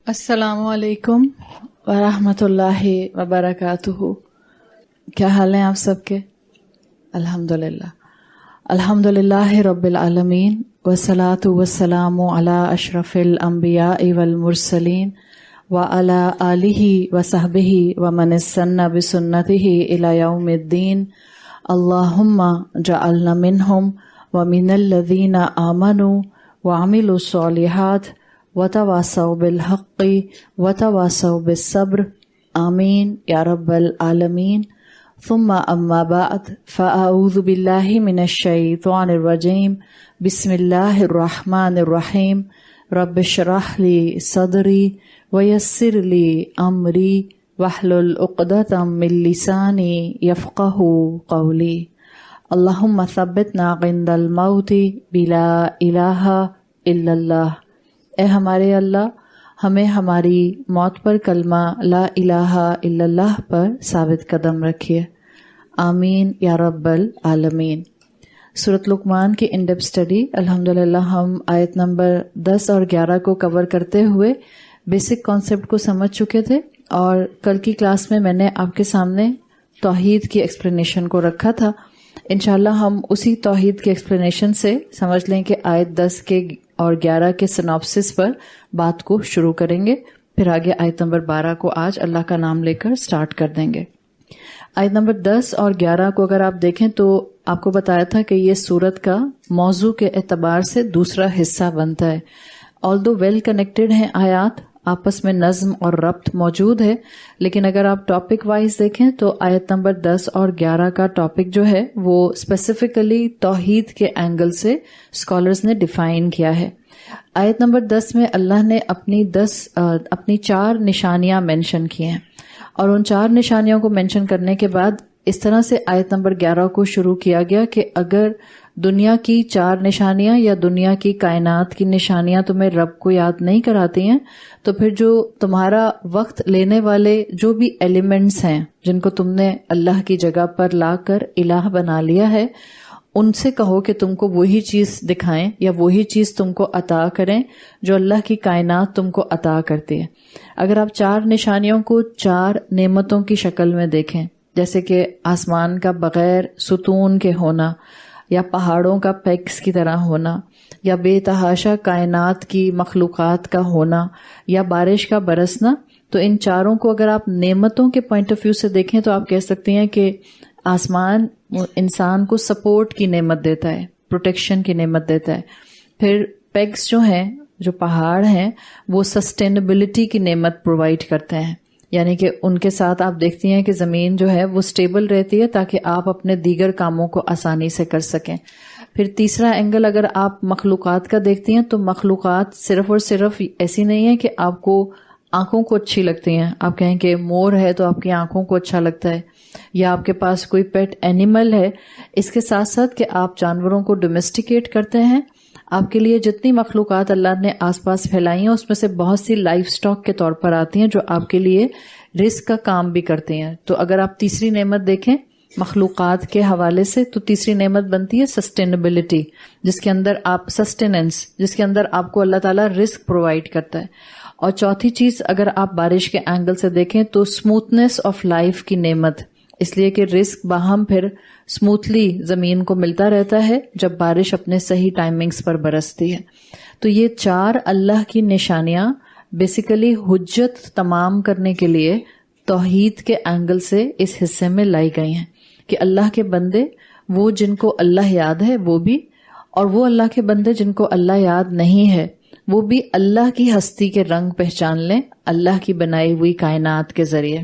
السلام علیکم ورحمۃ اللہ وبرکاتہ. کیا حال ہیں آپ سب کے؟ الحمدللہ رب العالمین والصلاة والسلام علی اشرف الانبیاء والمرسلین وعلی آلہ وصحبہ ومن استنى بسنتہ الی یوم الدین. اللہم جعلنا منہم ومن الذین آمنوا وعملوا الصالحات وتواصوا بالحق وتواصوا بالصبر آمین یا رب العالمین. ثم اما بعد فاعوذ باللہ من الشیطان الرجیم. بسم اللہ الرحمن الرحیم. رب اشرح لی صدری ویسر لی امری واحلل عقدۃ من لسانی یفقہوا قولی. اللہم ثبتنا عند الموت بلا الہ الا اللہ. اے ہمارے اللہ، ہمیں ہماری موت پر کلمہ لا الہ الا اللہ پر ثابت قدم رکھیے. آمین یا رب العالمین. سورۃ لقمان کی ان ڈیپتھ اسٹڈی الحمدللہ ہم آیت نمبر 10 اور 11 کو کور کرتے ہوئے بیسک کانسیپٹ کو سمجھ چکے تھے، اور کل کی کلاس میں نے آپ کے سامنے توحید کی ایکسپلینیشن کو رکھا تھا. انشاءاللہ ہم اسی توحید کی ایکسپلینیشن سے سمجھ لیں کہ آیت 10 کے اور 11 کے سناپسس پر بات کو شروع کریں گے، پھر آگے آیت نمبر 12 کو آج اللہ کا نام لے کر سٹارٹ کر دیں گے. آیت نمبر 10 اور 11 کو اگر آپ دیکھیں تو آپ کو بتایا تھا کہ یہ سورت کا موضوع کے اعتبار سے دوسرا حصہ بنتا ہے. آلدو ویل کنیکٹڈ ہیں آیات، آپس میں نظم اور ربط موجود ہے، لیکن اگر آپ ٹاپک وائز دیکھیں تو آیت نمبر 10 اور 11 کا ٹاپک جو ہے وہ اسپیسیفکلی توحید کے اینگل سے اسکالرز نے ڈیفائن کیا ہے. آیت نمبر 10 میں اللہ نے اپنی 4 نشانیاں مینشن کی ہیں، اور ان 4 نشانیوں کو مینشن کرنے کے بعد اس طرح سے آیت نمبر 11 کو شروع کیا گیا کہ اگر دنیا کی 4 نشانیاں یا دنیا کی کائنات کی نشانیاں تمہیں رب کو یاد نہیں کراتی ہیں تو پھر جو تمہارا وقت لینے والے جو بھی ایلیمنٹس ہیں جن کو تم نے اللہ کی جگہ پر لا کر الہ بنا لیا ہے، ان سے کہو کہ تم کو وہی چیز دکھائیں یا وہی چیز تم کو عطا کریں جو اللہ کی کائنات تم کو عطا کرتی ہے. اگر آپ 4 نشانیوں کو 4 نعمتوں کی شکل میں دیکھیں، جیسے کہ آسمان کا بغیر ستون کے ہونا، یا پہاڑوں کا پیکس کی طرح ہونا، یا بے تحاشا کائنات کی مخلوقات کا ہونا، یا بارش کا برسنا، تو ان 4 کو اگر آپ نعمتوں کے پوائنٹ آف ویو سے دیکھیں تو آپ کہہ سکتے ہیں کہ آسمان انسان کو سپورٹ کی نعمت دیتا ہے، پروٹیکشن کی نعمت دیتا ہے. پھر پیگز جو ہیں، جو پہاڑ ہیں، وہ سسٹینیبلٹی کی نعمت پرووائڈ کرتے ہیں، یعنی کہ ان کے ساتھ آپ دیکھتی ہیں کہ زمین جو ہے وہ سٹیبل رہتی ہے تاکہ آپ اپنے دیگر کاموں کو آسانی سے کر سکیں. پھر تیسرا اینگل اگر آپ مخلوقات کا دیکھتی ہیں تو مخلوقات صرف اور صرف ایسی نہیں ہے کہ آپ کو آنکھوں کو اچھی لگتی ہیں، آپ کہیں کہ مور ہے تو آپ کی آنکھوں کو اچھا لگتا ہے، یا آپ کے پاس کوئی پیٹ اینیمل ہے. اس کے ساتھ ساتھ کہ آپ جانوروں کو ڈومیسٹیکیٹ کرتے ہیں، آپ کے لیے جتنی مخلوقات اللہ نے آس پاس پھیلائی ہیں اس میں سے بہت سی لائف سٹاک کے طور پر آتی ہیں جو آپ کے لیے رزق کا کام بھی کرتے ہیں. تو اگر آپ تیسری نعمت دیکھیں مخلوقات کے حوالے سے تو تیسری نعمت بنتی ہے سسٹینیبلٹی، جس کے اندر آپ سسٹیننس، جس کے اندر آپ کو اللہ تعالیٰ رزق پرووائڈ کرتا ہے. اور چوتھی چیز اگر آپ بارش کے اینگل سے دیکھیں تو اسموتھنس آف لائف کی نعمت، اس لیے کہ رزق باہم پھر اسموتھلی زمین کو ملتا رہتا ہے جب بارش اپنے صحیح ٹائمنگز پر برستی ہے. تو یہ 4 اللہ کی نشانیاں بیسیکلی حجت تمام کرنے کے لیے توحید کے اینگل سے اس حصے میں لائی گئی ہیں کہ اللہ کے بندے وہ جن کو اللہ یاد ہے وہ بھی، اور وہ اللہ کے بندے جن کو اللہ یاد نہیں ہے وہ بھی اللہ کی ہستی کے رنگ پہچان لیں اللہ کی بنائی ہوئی کائنات کے ذریعے.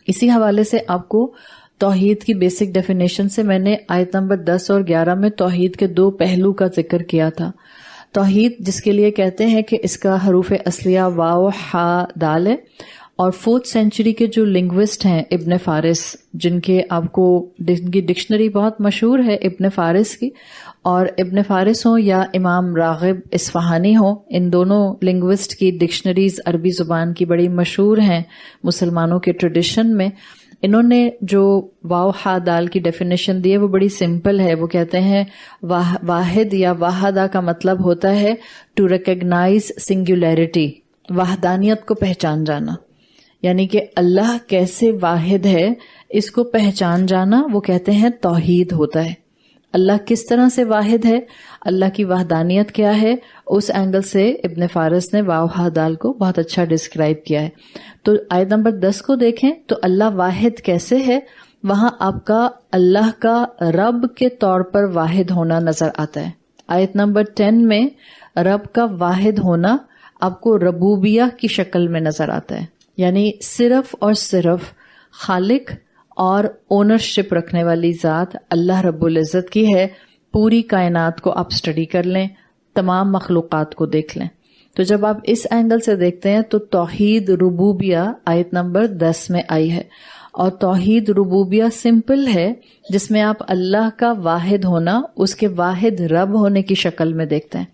اسی حوالے سے آپ کو توحید کی بیسک ڈیفینیشن سے میں نے آیت نمبر 10 اور 11 میں توحید کے 2 پہلو کا ذکر کیا تھا. توحید جس کے لیے کہتے ہیں کہ اس کا حروف اصلیہ واو ہا دال ہے، اور 4th سینچری کے جو لنگوسٹ ہیں ابن فارس، جن کی ڈکشنری بہت مشہور ہے ابن فارس کی، اور ابن فارس ہوں یا امام راغب اصفہانی ہوں، ان دونوں لنگوسٹ کی ڈکشنریز عربی زبان کی بڑی مشہور ہیں مسلمانوں کے ٹریڈیشن میں. انہوں نے جو واو ہا دال کی ڈیفینیشن دی ہے وہ بڑی سمپل ہے. وہ کہتے ہیں واحد یا واحدہ کا مطلب ہوتا ہے ٹو ریکگنائز سنگولیرٹی، وحدانیت کو پہچان جانا، یعنی کہ اللہ کیسے واحد ہے اس کو پہچان جانا، وہ کہتے ہیں توحید ہوتا ہے. اللہ کس طرح سے واحد ہے، اللہ کی وحدانیت کیا ہے، اس اینگل سے ابن فارس نے واو ہا دال کو بہت اچھا ڈسکرائب کیا ہے. تو آیت نمبر 10 کو دیکھیں تو اللہ واحد کیسے ہے، وہاں آپ کا اللہ کا رب کے طور پر واحد ہونا نظر آتا ہے. آیت نمبر 10 میں رب کا واحد ہونا آپ کو ربوبیہ کی شکل میں نظر آتا ہے، یعنی صرف اور صرف خالق اور اونرشپ رکھنے والی ذات اللہ رب العزت کی ہے. پوری کائنات کو آپ اسٹڈی کر لیں، تمام مخلوقات کو دیکھ لیں. تو جب آپ اس اینگل سے دیکھتے ہیں تو توحید ربوبیہ آیت نمبر 10 میں آئی ہے، اور توحید ربوبیہ سمپل ہے جس میں آپ اللہ کا واحد ہونا اس کے واحد رب ہونے کی شکل میں دیکھتے ہیں.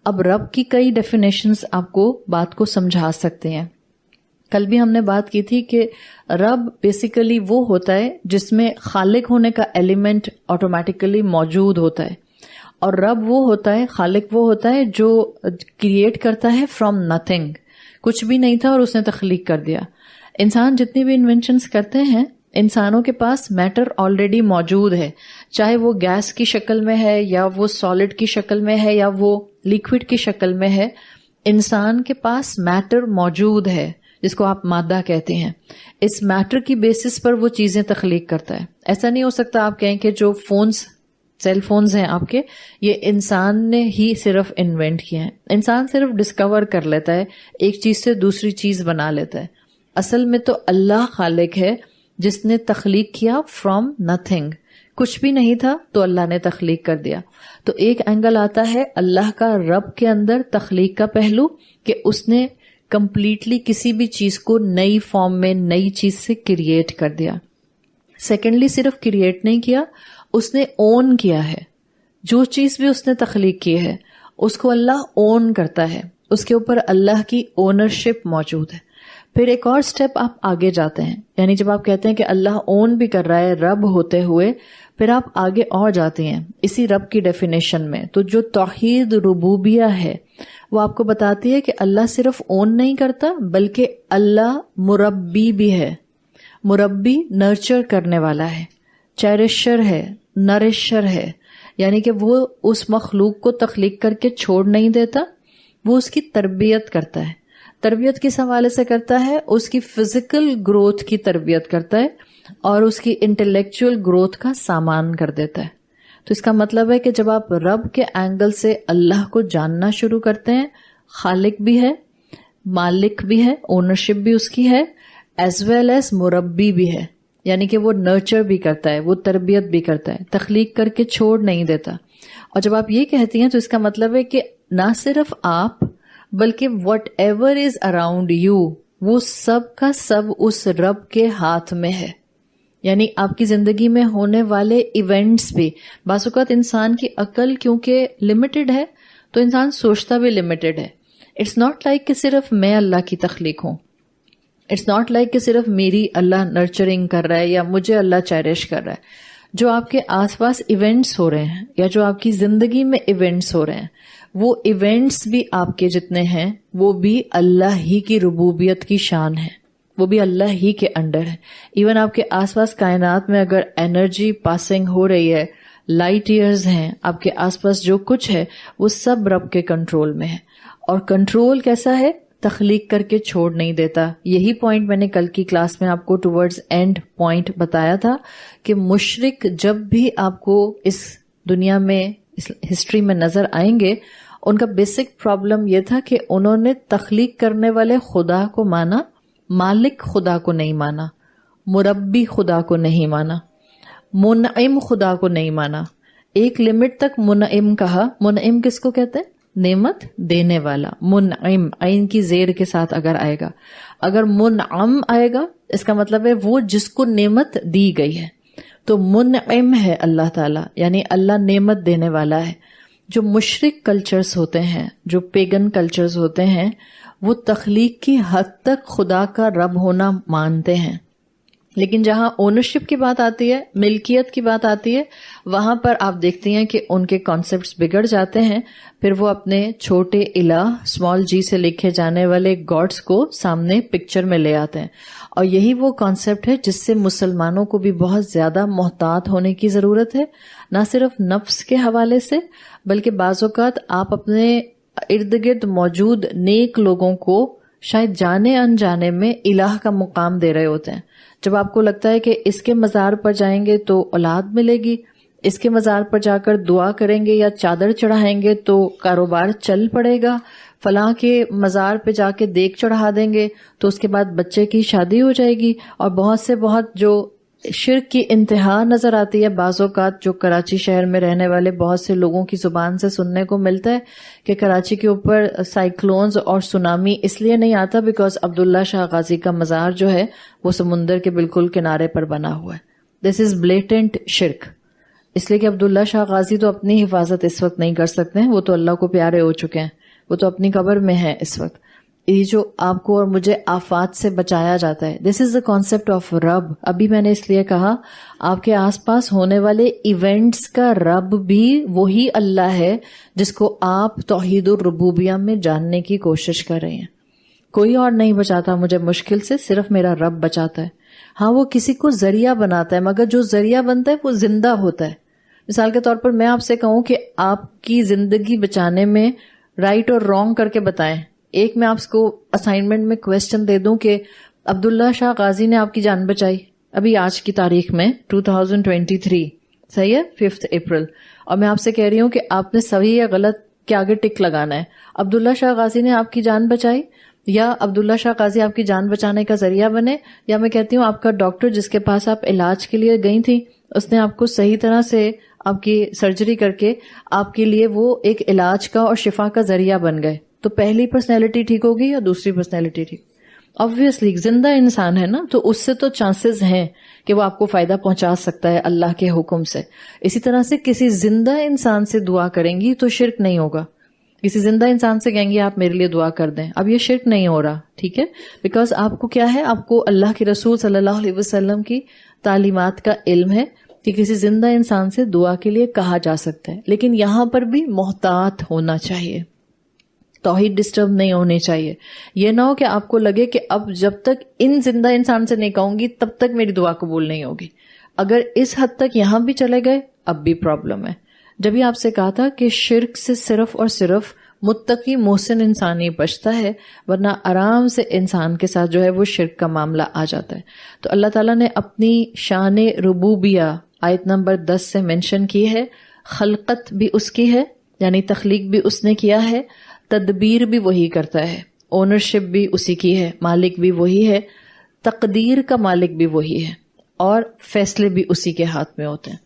اب رب کی کئی ڈیفینیشنز آپ کو بات کو سمجھا سکتے ہیں. کل بھی ہم نے بات کی تھی کہ رب بیسیکلی وہ ہوتا ہے جس میں خالق ہونے کا ایلیمنٹ آٹومیٹیکلی موجود ہوتا ہے، اور رب وہ ہوتا ہے، خالق وہ ہوتا ہے جو کریٹ کرتا ہے فرام نتھنگ. کچھ بھی نہیں تھا اور اس نے تخلیق کر دیا. انسان جتنی بھی انوینشنز کرتے ہیں، انسانوں کے پاس میٹر آلریڈی موجود ہے، چاہے وہ گیس کی شکل میں ہے یا وہ سالڈ کی شکل میں ہے یا وہ لیکوڈ کی شکل میں ہے. انسان کے پاس میٹر موجود ہے جس کو آپ مادہ کہتے ہیں. اس میٹر کی بیسس پر وہ چیزیں تخلیق کرتا ہے. ایسا نہیں ہو سکتا آپ کہیں کہ جو فونز، سیل فونز ہیں آپ کے، یہ انسان نے ہی صرف انوینٹ کیے ہیں. انسان صرف ڈسکور کر لیتا ہے، ایک چیز سے دوسری چیز بنا لیتا ہے. اصل میں تو اللہ خالق ہے جس نے تخلیق کیا فرام نتھنگ. کچھ بھی نہیں تھا تو اللہ نے تخلیق کر دیا. تو ایک اینگل آتا ہے اللہ کا رب کے اندر تخلیق کا پہلو، کہ اس نے کمپلیٹلی کسی بھی چیز کو نئی فارم میں نئی چیز سے کریٹ کر دیا. سیکنڈلی صرف کریٹ نہیں کیا، اس نے اون کیا ہے. جو چیز بھی اس نے تخلیق کی ہے اس کو اللہ اون کرتا ہے، اس کے اوپر اللہ کی اونرشپ موجود ہے. پھر ایک اور سٹیپ آپ آگے جاتے ہیں، یعنی جب آپ کہتے ہیں کہ اللہ اون بھی کر رہا ہے رب ہوتے ہوئے، پھر آپ آگے اور جاتے ہیں اسی رب کی ڈیفینیشن میں. تو جو توحید ربوبیہ ہے وہ آپ کو بتاتی ہے کہ اللہ صرف اون نہیں کرتا بلکہ اللہ مربی بھی ہے. مربی نرچر کرنے والا ہے، چیرشر ہے، نرشر ہے، یعنی کہ وہ اس مخلوق کو تخلیق کر کے چھوڑ نہیں دیتا، وہ اس کی تربیت کرتا ہے. تربیت کس حوالے سے کرتا ہے؟ اس کی فزیکل گروتھ کی تربیت کرتا ہے اور اس کی انٹلیکچوئل گروتھ کا سامان کر دیتا ہے. تو اس کا مطلب ہے کہ جب آپ رب کے اینگل سے اللہ کو جاننا شروع کرتے ہیں، خالق بھی ہے، مالک بھی ہے، اونرشپ بھی اس کی ہے، ایز ویل ایز مربی بھی ہے، یعنی کہ وہ نرچر بھی کرتا ہے، وہ تربیت بھی کرتا ہے، تخلیق کر کے چھوڑ نہیں دیتا. اور جب آپ یہ کہتی ہیں تو اس کا مطلب ہے کہ نہ صرف آپ بلکہ what ever is around you, وہ سب کا سب اس رب کے ہاتھ میں ہے. یعنی آپ کی زندگی میں ہونے والے ایونٹس بھی، بعض اوقات انسان کی عقل کیونکہ لمیٹڈ ہے تو انسان سوچتا بھی لمیٹڈ ہے. اٹس ناٹ لائک کہ صرف میں اللہ کی تخلیق ہوں، اٹس ناٹ لائک کہ صرف میری اللہ نرچرنگ کر رہا ہے یا مجھے اللہ چیریش کر رہا ہے. جو آپ کے آس پاس ایونٹس ہو رہے ہیں یا جو آپ کی زندگی میں ایونٹس ہو رہے ہیں، وہ ایونٹس بھی آپ کے جتنے ہیں وہ بھی اللہ ہی کی ربوبیت کی شان ہے، وہ بھی اللہ ہی کے انڈر ہے. ایون آپ کے آس پاس کائنات میں اگر انرجی پاسنگ ہو رہی ہے، لائٹ ایئرز ہیں، آپ کے آس پاس جو کچھ ہے وہ سب رب کے کنٹرول میں ہے. اور کنٹرول کیسا ہے؟ تخلیق کر کے چھوڑ نہیں دیتا. یہی پوائنٹ میں نے کل کی کلاس میں آپ کو ٹورڈز اینڈ پوائنٹ بتایا تھا کہ مشرک جب بھی آپ کو اس دنیا میں، اس ہسٹری میں نظر آئیں گے، ان کا بیسک پرابلم یہ تھا کہ انہوں نے تخلیق کرنے والے خدا کو مانا، مالک خدا کو نہیں مانا، مربی خدا کو نہیں مانا، منعم خدا کو نہیں مانا. ایک لمٹ تک منعم کہا. منعم کس کو کہتے ہیں؟ نعمت دینے والا. منعم عین کی زیر کے ساتھ اگر آئے گا، اگر منعم آئے گا اس کا مطلب ہے وہ جس کو نعمت دی گئی ہے. تو منعم ہے اللہ تعالیٰ، یعنی اللہ نعمت دینے والا ہے. جو مشرک کلچرز ہوتے ہیں، جو پیگن کلچرز ہوتے ہیں، وہ تخلیق کی حد تک خدا کا رب ہونا مانتے ہیں. لیکن جہاں اونرشپ کی بات آتی ہے، ملکیت کی بات آتی ہے، وہاں پر آپ دیکھتے ہیں کہ ان کے کانسیپٹس بگڑ جاتے ہیں. پھر وہ اپنے چھوٹے الہ اسمال جی سے لکھے جانے والے گاڈس کو سامنے پکچر میں لے آتے ہیں. اور یہی وہ کانسیپٹ ہے جس سے مسلمانوں کو بھی بہت زیادہ محتاط ہونے کی ضرورت ہے، نہ صرف نفس کے حوالے سے بلکہ بعض اوقات آپ اپنے ارد گرد موجود نیک لوگوں کو شاید جانے انجانے میں الہ کا مقام دے رہے ہوتے ہیں. جب آپ کو لگتا ہے کہ اس کے مزار پر جائیں گے تو اولاد ملے گی، اس کے مزار پر جا کر دعا کریں گے یا چادر چڑھائیں گے تو کاروبار چل پڑے گا، فلاں کے مزار پہ جا کے دیگ چڑھا دیں گے تو اس کے بعد بچے کی شادی ہو جائے گی، اور بہت جو شرک کی انتہا نظر آتی ہے بعض اوقات جو کراچی شہر میں رہنے والے بہت سے لوگوں کی زبان سے سننے کو ملتا ہے کہ کراچی کے اوپر سائیکلونز اور سونامی اس لیے نہیں آتا بیکاز عبداللہ شاہ غازی کا مزار جو ہے وہ سمندر کے بالکل کنارے پر بنا ہوا ہے. دس از بلیٹنٹ شرک، اس لیے کہ عبداللہ شاہ غازی تو اپنی حفاظت اس وقت نہیں کر سکتے ہیں، وہ تو اللہ کو پیارے ہو چکے ہیں، وہ تو اپنی قبر میں ہیں اس وقت. یہ جو آپ کو اور مجھے آفات سے بچایا جاتا ہے، دس از دا کانسیپٹ آف رب. ابھی میں نے اس لیے کہا آپ کے آس پاس ہونے والے ایونٹس کا رب بھی وہی اللہ ہے جس کو آپ توحید الربوبیہ میں جاننے کی کوشش کر رہے ہیں. کوئی اور نہیں بچاتا مجھے مشکل سے، صرف میرا رب بچاتا ہے. ہاں وہ کسی کو ذریعہ بناتا ہے، مگر جو ذریعہ بنتا ہے وہ زندہ ہوتا ہے. مثال کے طور پر میں آپ سے کہوں کہ آپ کی زندگی بچانے میں رائٹ اور رانگ کر کے بتائیں. ایک میں آپ کو اسائنمنٹ میں کویسچن دے دوں کہ عبداللہ شاہ غازی نے آپ کی جان بچائی ابھی آج کی تاریخ میں 2023، صحیح ہے 5 اپریل، اور میں آپ سے کہہ رہی ہوں کہ آپ نے صحیح یا غلط کے آگے ٹک لگانا ہے. عبداللہ شاہ غازی نے آپ کی جان بچائی یا عبداللہ شاہ غازی آپ کی جان بچانے کا ذریعہ بنے، یا میں کہتی ہوں آپ کا ڈاکٹر جس کے پاس آپ علاج کے لیے گئی تھی اس نے آپ کو صحیح طرح سے آپ کی سرجری کر کے آپ کے لیے وہ ایک علاج کا اور شفا کا ذریعہ بن گئے، تو پہلی پرسنالٹی ٹھیک ہوگی یا دوسری پرسنالٹی ٹھیک؟ obviously زندہ انسان ہے نا، تو اس سے تو چانسز ہیں کہ وہ آپ کو فائدہ پہنچا سکتا ہے اللہ کے حکم سے. اسی طرح سے کسی زندہ انسان سے دعا کریں گی تو شرک نہیں ہوگا. کسی زندہ انسان سے کہیں گے آپ میرے لیے دعا کر دیں، اب یہ شرک نہیں ہو رہا، ٹھیک ہے، بیکاز آپ کو کیا ہے، آپ کو اللہ کے رسول صلی اللہ علیہ وسلم کی تعلیمات کا علم ہے کہ کسی زندہ انسان سے دعا کے لیے کہا جا سکتا ہے. لیکن یہاں پر بھی محتاط ہونا چاہیے، توحید ڈسٹرب نہیں ہونی چاہیے. یہ نہ ہو کہ آپ کو لگے کہ اب جب تک ان زندہ انسان سے نہیں کہوں گی تب تک میری دعا قبول نہیں ہوگی. اگر اس حد تک یہاں بھی چلے گئے اب بھی پرابلم ہے. جب ہی آپ سے کہا تھا کہ شرک سے صرف اور صرف متقی محسن انسان ہی بچتا ہے، ورنہ آرام سے انسان کے ساتھ جو ہے وہ شرک کا معاملہ آ جاتا ہے. تو اللہ تعالیٰ نے اپنی شان ربوبیہ آیت نمبر 10 سے مینشن کی ہے. خلقت بھی اس کی ہے، یعنی تخلیق بھی اس نے کیا ہے، تدبیر بھی وہی کرتا ہے، اونرشپ بھی اسی کی ہے، مالک بھی وہی ہے، تقدیر کا مالک بھی وہی ہے، اور فیصلے بھی اسی کے ہاتھ میں ہوتے ہیں.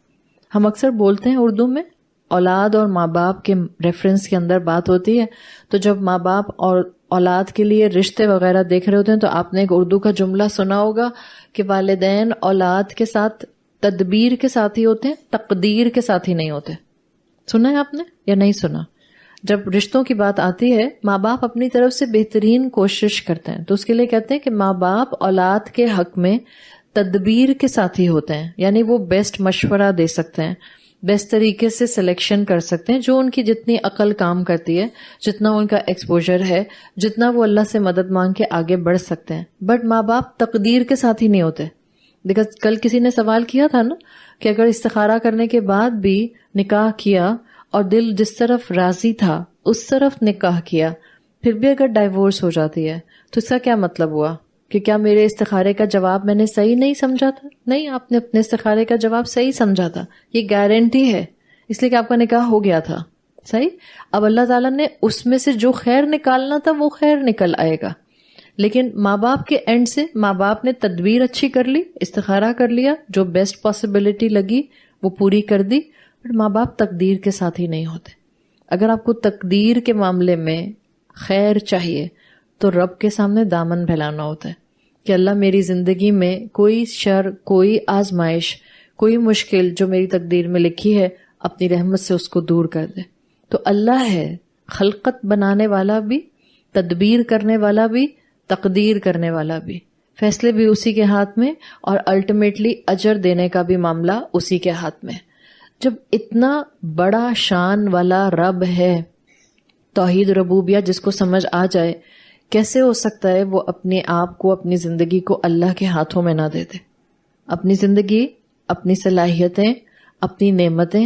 ہم اکثر بولتے ہیں اردو میں اولاد اور ماں باپ کے ریفرنس کے اندر بات ہوتی ہے، تو جب ماں باپ اور اولاد کے لیے رشتے وغیرہ دیکھ رہے ہوتے ہیں تو آپ نے ایک اردو کا جملہ سنا ہوگا کہ والدین اولاد کے ساتھ تدبیر کے ساتھ ہی ہوتے ہیں، تقدیر کے ساتھ ہی نہیں ہوتے. سنا ہے آپ نے یا نہیں سنا؟ جب رشتوں کی بات آتی ہے ماں باپ اپنی طرف سے بہترین کوشش کرتے ہیں، تو اس کے لیے کہتے ہیں کہ ماں باپ اولاد کے حق میں تدبیر کے ساتھ ہی ہوتے ہیں، یعنی وہ بیسٹ مشورہ دے سکتے ہیں، بیسٹ طریقے سے سلیکشن کر سکتے ہیں، جو ان کی جتنی عقل کام کرتی ہے، جتنا ان کا ایکسپوجر ہے، جتنا وہ اللہ سے مدد مانگ کے آگے بڑھ سکتے ہیں. بٹ ماں باپ تقدیر کے ساتھ ہی نہیں ہوتے. دیکھا کل کسی نے سوال کیا تھا نا کہ اگر استخارہ کرنے کے بعد بھی نکاح کیا اور دل جس طرف راضی تھا اس طرف نکاح کیا، پھر بھی اگر ڈائیورس ہو جاتی ہے تو اس کا کیا مطلب ہوا کہ کیا میرے استخارے کا جواب میں نے صحیح نہیں سمجھا تھا؟ نہیں، آپ نے اپنے استخارے کا جواب صحیح سمجھا تھا. یہ گارنٹی ہے اس لیے کہ آپ کا نکاح ہو گیا تھا. صحیح. اب اللہ تعالیٰ نے اس میں سے جو خیر نکالنا تھا وہ خیر نکل آئے گا. لیکن ماں باپ کے اینڈ سے ماں باپ نے تدبیر اچھی کر لی، استخارہ کر لیا، جو بیسٹ پاسبلٹی لگی وہ پوری کر دی. بٹ ماں باپ تقدیر کے ساتھ ہی نہیں ہوتے. اگر آپ کو تقدیر کے معاملے میں خیر چاہیے تو رب کے سامنے دامن پھیلانا ہوتا ہے کہ اللہ میری زندگی میں کوئی شر، کوئی آزمائش، کوئی مشکل جو میری تقدیر میں لکھی ہے اپنی رحمت سے اس کو دور کر دے. تو اللہ ہے خلقت بنانے والا بھی، تدبیر کرنے والا بھی، تقدیر کرنے والا بھی. فیصلے بھی اسی کے ہاتھ میں اور الٹیمیٹلی اجر دینے کا بھی معاملہ اسی کے ہاتھ میں. جب اتنا بڑا شان والا رب ہے، توحید ربوبیہ جس کو سمجھ آ جائے، کیسے ہو سکتا ہے وہ اپنے آپ کو، اپنی زندگی کو اللہ کے ہاتھوں میں نہ دے دے؟ اپنی زندگی، اپنی صلاحیتیں، اپنی نعمتیں،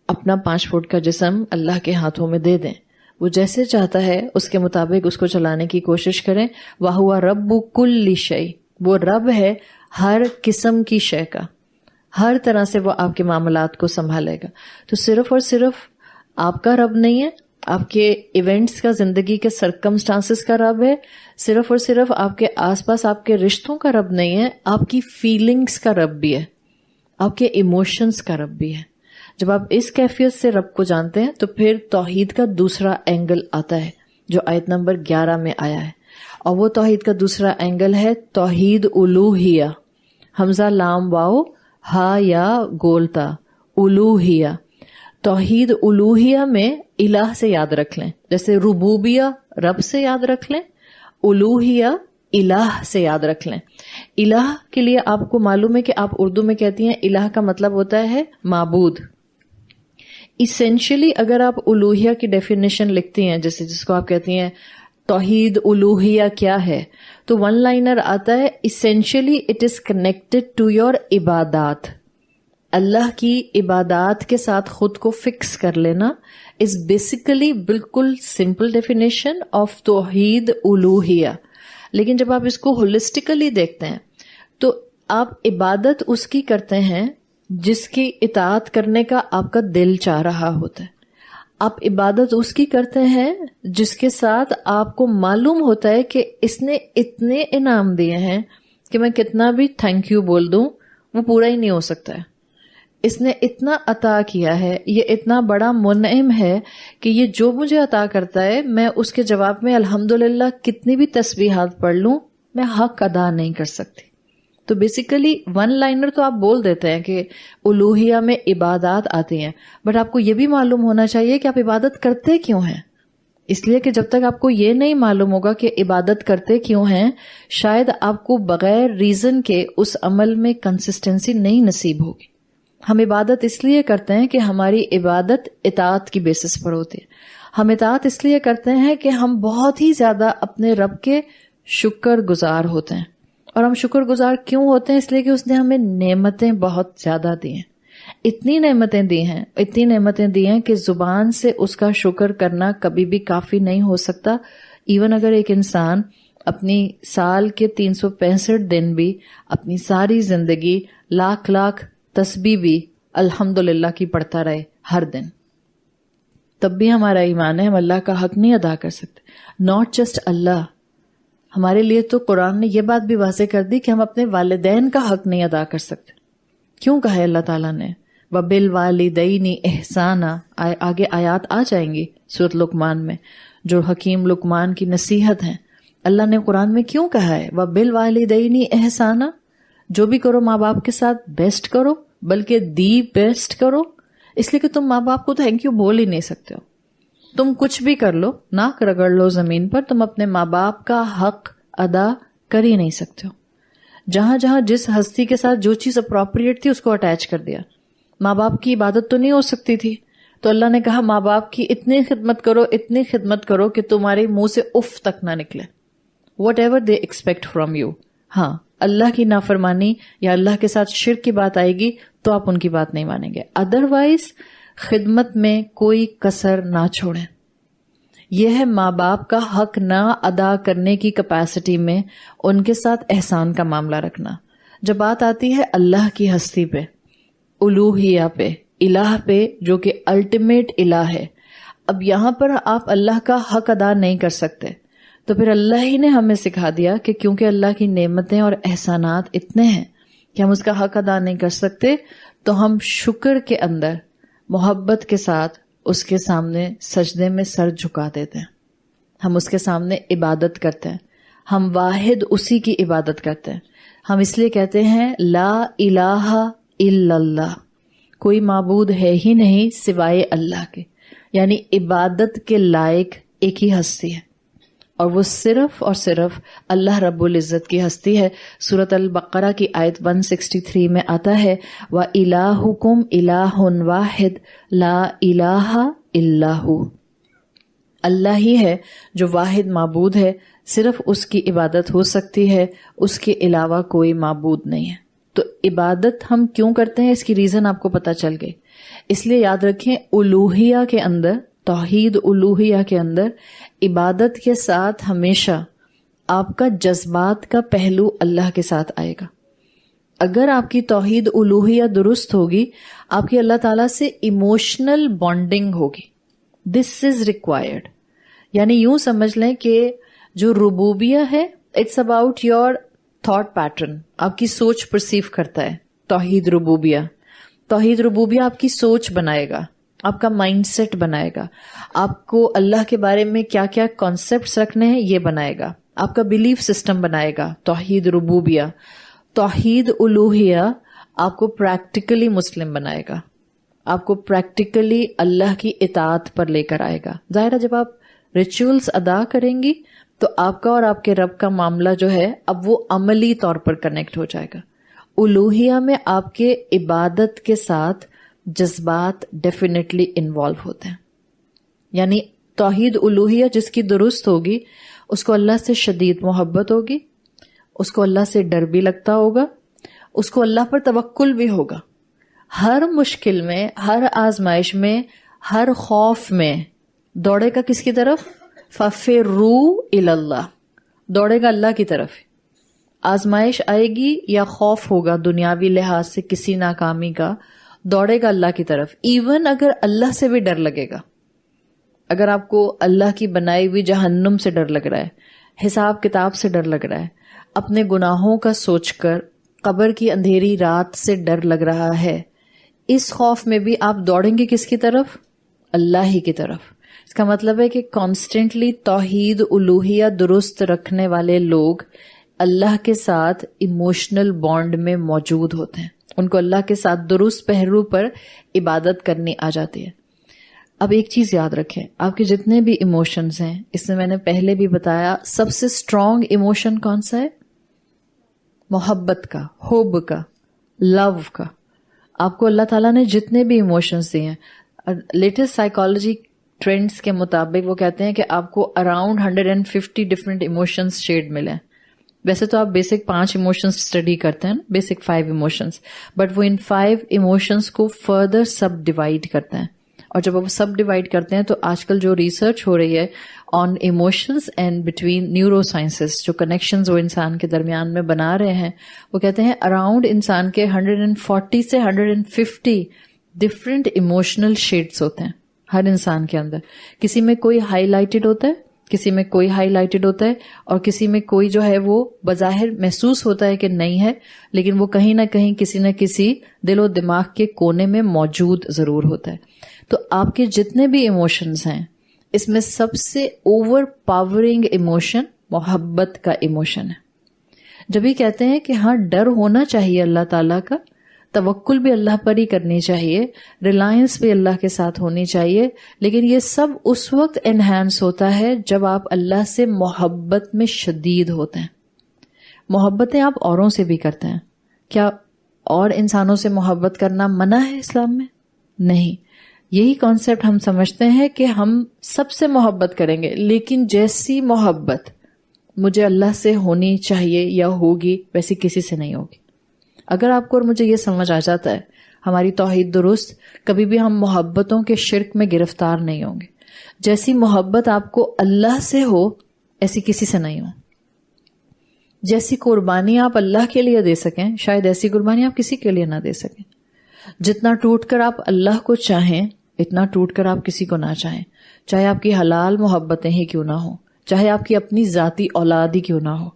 اپنا 5 فٹ کا جسم اللہ کے ہاتھوں میں دے دیں. وہ جیسے چاہتا ہے اس کے مطابق اس کو چلانے کی کوشش کریں. وَهُوَ رَبُّ كُلِّ شَيْءٍ، وہ رب ہے ہر قسم کی شے کا، ہر طرح سے وہ آپ کے معاملات کو سنبھالے گا. تو صرف اور صرف آپ کا رب نہیں ہے، آپ کے ایونٹس کا، زندگی کے سرکمسٹانسز کا رب ہے. صرف اور صرف آپ کے آس پاس آپ کے رشتوں کا رب نہیں ہے، آپ کی فیلنگز کا رب بھی ہے، آپ کے ایموشنز کا رب بھی ہے. جب آپ اس کیفیت سے رب کو جانتے ہیں تو پھر توحید کا دوسرا اینگل آتا ہے جو آیت نمبر 11 میں آیا ہے، اور وہ توحید کا دوسرا اینگل ہے توحید الوہیہ. حمزہ لام واو ہا یا گولتا، الوہیہ. توحید الوہیہ میں الہ سے یاد رکھ لیں، جیسے ربوبیہ رب سے یاد رکھ لیں، الوہیہ الہ سے یاد رکھ لیں. الہ کے لیے آپ کو معلوم ہے کہ آپ اردو میں کہتی ہیں الہ کا مطلب ہوتا ہے معبود. اسینشلی اگر آپ الوہیہ کی ڈیفینیشن لکھتی ہیں، جیسے جس کو آپ کہتی ہیں توحید الوہیہ کیا ہے، تو 1 لائنر آتا ہے essentially it is connected to your عبادات. اللہ کی عبادات کے ساتھ خود کو فکس کر لینا از بیسیکلی بالکل سمپل ڈیفینیشن آف توحید الوہیہ. لیکن جب آپ اس کو ہولسٹیکلی دیکھتے ہیں تو آپ عبادت اس کی کرتے ہیں جس کی اطاعت کرنے کا آپ کا دل چاہ رہا ہوتا ہے. آپ عبادت اس کی کرتے ہیں جس کے ساتھ آپ کو معلوم ہوتا ہے کہ اس نے اتنے انعام دیے ہیں کہ میں کتنا بھی تھینک یو بول دوں وہ پورا ہی نہیں ہو سکتا ہے. اس نے اتنا عطا کیا ہے، یہ اتنا بڑا منعم ہے کہ یہ جو مجھے عطا کرتا ہے میں اس کے جواب میں الحمدللہ کتنی بھی تسبیحات پڑھ لوں میں حق ادا نہیں کر سکتی. تو بیسیکلی 1 لائنر تو آپ بول دیتے ہیں کہ الوہیہ میں عبادات آتی ہیں، بٹ آپ کو یہ بھی معلوم ہونا چاہیے کہ آپ عبادت کرتے کیوں ہیں. اس لیے کہ جب تک آپ کو یہ نہیں معلوم ہوگا کہ عبادت کرتے کیوں ہیں، شاید آپ کو بغیر ریزن کے اس عمل میں کنسسٹنسی نہیں نصیب ہوگی. ہم عبادت اس لیے کرتے ہیں کہ ہماری عبادت اطاعت کی بیسس پر ہوتی ہے. ہم اطاعت اس لیے کرتے ہیں کہ ہم بہت ہی زیادہ اپنے رب کے شکر گزار ہوتے ہیں. اور ہم شکر گزار کیوں ہوتے ہیں؟ اس لیے کہ اس نے ہمیں نعمتیں بہت زیادہ دی ہیں. اتنی نعمتیں دی ہیں کہ زبان سے اس کا شکر کرنا کبھی بھی کافی نہیں ہو سکتا. ایون اگر ایک انسان اپنی سال کے 365 دن بھی، اپنی ساری زندگی لاکھ تسبیح بھی الحمدللہ کی پڑھتا رہے ہر دن، تب بھی ہمارا ایمان ہے ہم اللہ کا حق نہیں ادا کر سکتے. ناٹ جسٹ اللہ، ہمارے لیے تو قرآن نے یہ بات بھی واضح کر دی کہ ہم اپنے والدین کا حق نہیں ادا کر سکتے. کیوں کہا ہے اللہ تعالیٰ نے وَبِالْوَالِدَيْنِ إِحْسَانًا؟ آگے آیات آ جائیں گی سورۃ لقمان میں جو حکیم لقمان کی نصیحت ہیں. اللہ نے قرآن میں کیوں کہا ہے وَبِالْوَالِدَيْنِ إِحْسَانًا؟ جو بھی کرو ماں باپ کے ساتھ بیسٹ کرو، بلکہ دی بیسٹ کرو. اس لیے کہ تم ماں باپ کو تھینک یو بول ہی نہیں سکتے ہو. تم کچھ بھی کر لو، ناک رگڑ لو زمین پر، تم اپنے ماں باپ کا حق ادا کر ہی نہیں سکتے ہو. جہاں جہاں جس ہستی کے ساتھ جو چیز اپروپریٹ تھی اس کو اٹیچ کر دیا. ماں باپ کی عبادت تو نہیں ہو سکتی تھی، تو اللہ نے کہا ماں باپ کی اتنی خدمت کرو کہ تمہارے منہ سے اف تک نہ نکلے. What ever they expect from you. ہاں، اللہ کی نافرمانی یا اللہ کے ساتھ شرک کی بات آئے گی تو آپ ان کی بات نہیں مانیں گے. ادروائز خدمت میں کوئی کسر نہ چھوڑیں. یہ ہے ماں باپ کا حق نہ ادا کرنے کی کیپیسٹی میں ان کے ساتھ احسان کا معاملہ رکھنا. جب بات آتی ہے اللہ کی ہستی پہ، الوہیہ پہ، الہ پہ جو کہ الٹیمیٹ الہ ہے، اب یہاں پر آپ اللہ کا حق ادا نہیں کر سکتے، تو پھر اللہ ہی نے ہمیں سکھا دیا کہ کیونکہ اللہ کی نعمتیں اور احسانات اتنے ہیں کہ ہم اس کا حق ادا نہیں کر سکتے، تو ہم شکر کے اندر محبت کے ساتھ اس کے سامنے سجدے میں سر جھکا دیتے ہیں. ہم اس کے سامنے عبادت کرتے ہیں، ہم واحد اسی کی عبادت کرتے ہیں. ہم اس لیے کہتے ہیں لا الہ الا اللہ، کوئی معبود ہے ہی نہیں سوائے اللہ کے، یعنی عبادت کے لائق ایک ہی ہستی ہے. اور وہ صرف اور صرف اللہ رب العزت کی ہستی ہے. سورۃ البقرہ کی آیت 163 میں آتا ہے وَإِلَٰهُكُمْ إِلَٰهٌ وَاحِدٌ لَا إِلَٰهَ إِلَّا هُوَ. اللہ ہی ہے جو واحد معبود ہے، صرف اس کی عبادت ہو سکتی ہے، اس کے علاوہ کوئی معبود نہیں ہے. تو عبادت ہم کیوں کرتے ہیں، اس کی ریزن آپ کو پتہ چل گئی. اس لیے یاد رکھیں الوہیہ کے اندر، توحید الوہیہ کے اندر عبادت کے ساتھ ہمیشہ آپ کا جذبات کا پہلو اللہ کے ساتھ آئے گا. اگر آپ کی توحید الوہیہ درست ہوگی، آپ کی اللہ تعالیٰ سے ایموشنل بانڈنگ ہوگی. This is required. یعنی یوں سمجھ لیں کہ جو ربوبیہ ہے it's about your thought pattern, آپ کی سوچ پرسیو کرتا ہے. توحید ربوبیہ آپ کی سوچ بنائے گا، آپ کا مائنڈ سیٹ بنائے گا، آپ کو اللہ کے بارے میں کیا کیا کانسیپٹس رکھنے ہیں یہ بنائے گا، آپ کا بلیف سسٹم بنائے گا. توحید ربوبیہ. توحید الوہیہ آپ کو پریکٹیکلی مسلم بنائے گا، آپ کو پریکٹیکلی اللہ کی اطاعت پر لے کر آئے گا. ظاہر ہے جب آپ ریچولز ادا کریں گی تو آپ کا اور آپ کے رب کا معاملہ جو ہے اب وہ عملی طور پر کنیکٹ ہو جائے گا. الوہیہ میں آپ کے عبادت کے ساتھ جذبات ڈیفینیٹلی انوالو ہوتے ہیں. یعنی توحید الوہیہ جس کی درست ہوگی اس کو اللہ سے شدید محبت ہوگی، اس کو اللہ سے ڈر بھی لگتا ہوگا، اس کو اللہ پر توکل بھی ہوگا. ہر مشکل میں، ہر آزمائش میں، ہر خوف میں دوڑے گا کس کی طرف؟ فَفِرُّوا إِلَى اللَّهِ. دوڑے گا اللہ کی طرف. آزمائش آئے گی یا خوف ہوگا دنیاوی لحاظ سے کسی ناکامی کا، دوڑے گا اللہ کی طرف. ایون اگر اللہ سے بھی ڈر لگے گا، اگر آپ کو اللہ کی بنائی ہوئی جہنم سے ڈر لگ رہا ہے، حساب کتاب سے ڈر لگ رہا ہے، اپنے گناہوں کا سوچ کر قبر کی اندھیری رات سے ڈر لگ رہا ہے، اس خوف میں بھی آپ دوڑیں گے کس کی طرف؟ اللہ ہی کی طرف. اس کا مطلب ہے کہ کانسٹنٹلی توحید الوہیہ درست رکھنے والے لوگ اللہ کے ساتھ ایموشنل بانڈ میں موجود ہوتے ہیں. ان کو اللہ کے ساتھ درست پہلو پر عبادت کرنی آ جاتی ہے. اب ایک چیز یاد رکھیں، آپ کے جتنے بھی ایموشنز ہیں، اس میں نے پہلے بھی بتایا سب سے اسٹرانگ ایموشن کون سا ہے؟ محبت کا، حب کا، لو کا. آپ کو اللہ تعالیٰ نے جتنے بھی ایموشنز دیے ہیں، لیٹسٹ سائیکالوجی ٹرینڈز کے مطابق وہ کہتے ہیں کہ آپ کو اراؤنڈ 150 ڈفرینٹ ایموشنز شیڈ ملے ہیں. ویسے تو آپ بیسک 5 ایموشنز اسٹڈی کرتے ہیں، بیسک 5 ایموشنز، بٹ وہ ان 5 ایموشنز کو فردر سب ڈیوائڈ کرتے ہیں. اور جب وہ سب ڈیوائڈ کرتے ہیں تو آج کل جو ریسرچ ہو رہی ہے on emotions and between neuro sciences, جو کنیکشنز وہ انسان کے درمیان میں بنا رہے ہیں، وہ کہتے ہیں اراؤنڈ انسان کے 140 سے 150 ڈفرینٹ ایموشنل شیڈز ہوتے ہیں ہر انسان کے اندر. کسی میں کوئی ہائی لائٹڈ ہوتا ہے، کسی میں کوئی ہائی لائٹڈ ہوتا ہے، اور کسی میں کوئی جو ہے وہ بظاہر محسوس ہوتا ہے کہ نہیں ہے، لیکن وہ کہیں نہ کہیں کسی نہ کسی دل و دماغ کے کونے میں موجود ضرور ہوتا ہے. تو آپ کے جتنے بھی ایموشنز ہیں، اس میں سب سے اوور پاورنگ ایموشن محبت کا ایموشن ہے. جب یہ کہتے ہیں کہ ہاں ڈر ہونا چاہیے اللہ تعالیٰ کا، توکل بھی اللہ پر ہی کرنی چاہیے، ریلائنس بھی اللہ کے ساتھ ہونی چاہیے، لیکن یہ سب اس وقت انہینس ہوتا ہے جب آپ اللہ سے محبت میں شدید ہوتے ہیں. محبتیں آپ اوروں سے بھی کرتے ہیں. کیا اور انسانوں سے محبت کرنا منع ہے اسلام میں؟ نہیں. یہی کانسیپٹ ہم سمجھتے ہیں کہ ہم سب سے محبت کریں گے، لیکن جیسی محبت مجھے اللہ سے ہونی چاہیے یا ہوگی ویسی کسی سے نہیں ہوگی. اگر آپ کو اور مجھے یہ سمجھ آ جاتا ہے، ہماری توحید درست، کبھی بھی ہم محبتوں کے شرک میں گرفتار نہیں ہوں گے. جیسی محبت آپ کو اللہ سے ہو ایسی کسی سے نہیں ہو. جیسی قربانی آپ اللہ کے لیے دے سکیں، شاید ایسی قربانی آپ کسی کے لیے نہ دے سکیں. جتنا ٹوٹ کر آپ اللہ کو چاہیں اتنا ٹوٹ کر آپ کسی کو نہ چاہیں، چاہے آپ کی حلال محبتیں ہی کیوں نہ ہوں، چاہے آپ کی اپنی ذاتی اولاد ہی کیوں نہ ہو.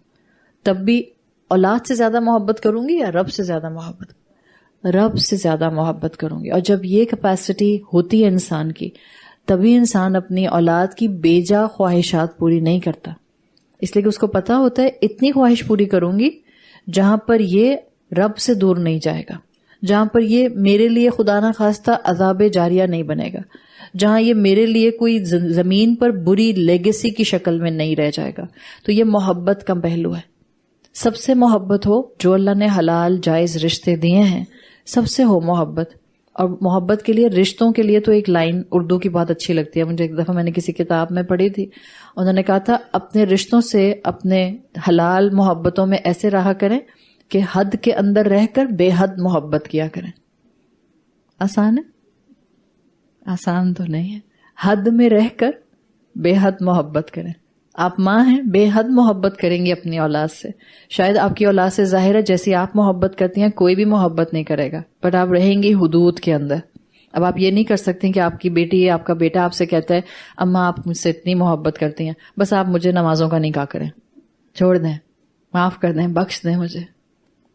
تب بھی اولاد سے زیادہ محبت کروں گی یا رب سے زیادہ محبت؟ رب سے زیادہ محبت کروں گی. اور جب یہ کیپیسٹی ہوتی ہے انسان کی، تبھی انسان اپنی اولاد کی بے جا خواہشات پوری نہیں کرتا، اس لیے کہ اس کو پتا ہوتا ہے اتنی خواہش پوری کروں گی جہاں پر یہ رب سے دور نہیں جائے گا، جہاں پر یہ میرے لیے خدا نہ خواستہ عذاب جاریہ نہیں بنے گا، جہاں یہ میرے لیے کوئی زمین پر بری لیگیسی کی شکل میں نہیں رہ جائے گا. تو یہ محبت کا پہلو ہے. سب سے محبت ہو, جو اللہ نے حلال جائز رشتے دیے ہیں سب سے ہو محبت. اور محبت کے لیے, رشتوں کے لیے تو ایک لائن اردو کی بہت اچھی لگتی ہے مجھے, ایک دفعہ میں نے کسی کتاب میں پڑھی تھی, انہوں نے کہا تھا اپنے رشتوں سے, اپنے حلال محبتوں میں ایسے رہا کریں کہ حد کے اندر رہ کر بے حد محبت کیا کریں. آسان ہے؟ آسان تو نہیں ہے. حد میں رہ کر بے حد محبت کریں. آپ ماں ہیں, بے حد محبت کریں گی اپنی اولاد سے. شاید آپ کی اولاد سے ظاہر ہے جیسی آپ محبت کرتی ہیں کوئی بھی محبت نہیں کرے گا, بٹ آپ رہیں گی حدود کے اندر. اب آپ یہ نہیں کر سکتے کہ آپ کی بیٹی یا آپ کا بیٹا آپ سے کہتا ہے اماں آپ مجھ سے اتنی محبت کرتی ہیں, بس آپ مجھے نمازوں کا نکاح کریں, چھوڑ دیں, معاف کر دیں, بخش دیں مجھے.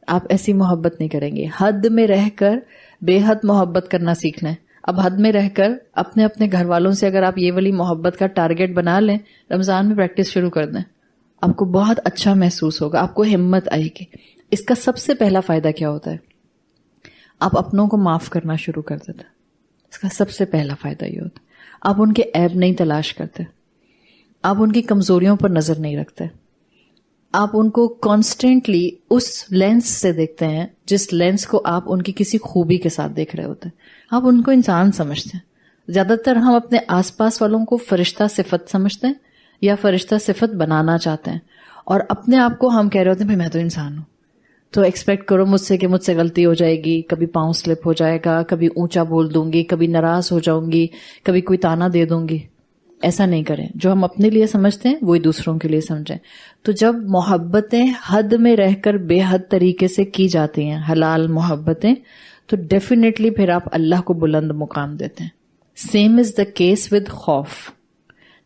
آپ ایسی محبت نہیں کریں گے. حد میں رہ کر بے حد محبت کرنا سیکھ لیں. اب حد میں رہ کر اپنے اپنے گھر والوں سے اگر آپ یہ والی محبت کا ٹارگٹ بنا لیں, رمضان میں پریکٹس شروع کر دیں, آپ کو بہت اچھا محسوس ہوگا, آپ کو ہمت آئے گی. اس کا سب سے پہلا فائدہ کیا ہوتا ہے؟ آپ اپنوں کو معاف کرنا شروع کر دیتے. اس کا سب سے پہلا فائدہ یہ ہوتا ہے آپ ان کے عیب نہیں تلاش کرتے, آپ ان کی کمزوریوں پر نظر نہیں رکھتے, آپ ان کو کانسٹینٹلی اس لینس سے دیکھتے ہیں جس لینس کو آپ ان کی کسی خوبی کے ساتھ دیکھ رہے ہوتے ہیں. آپ ان کو انسان سمجھتے ہیں. زیادہ تر ہم اپنے آس پاس والوں کو فرشتہ صفت سمجھتے ہیں یا فرشتہ صفت بنانا چاہتے ہیں, اور اپنے آپ کو ہم کہہ رہے ہوتے ہیں بھائی میں تو انسان ہوں, تو ایکسپیکٹ کرو مجھ سے کہ مجھ سے غلطی ہو جائے گی, کبھی پاؤں سلپ ہو جائے گا, کبھی اونچا بول دوں گی, کبھی ناراض ہو جاؤں گی, کبھی کوئی تانا دے دوں گی. ایسا نہیں کریں. جو ہم اپنے لیے سمجھتے ہیں وہی دوسروں کے لیے سمجھیں. تو جب محبتیں حد میں رہ کر بے حد طریقے سے کی جاتی ہیں, حلال محبتیں, تو ڈیفینیٹلی پھر آپ اللہ کو بلند مقام دیتے ہیں. Same is the case with خوف.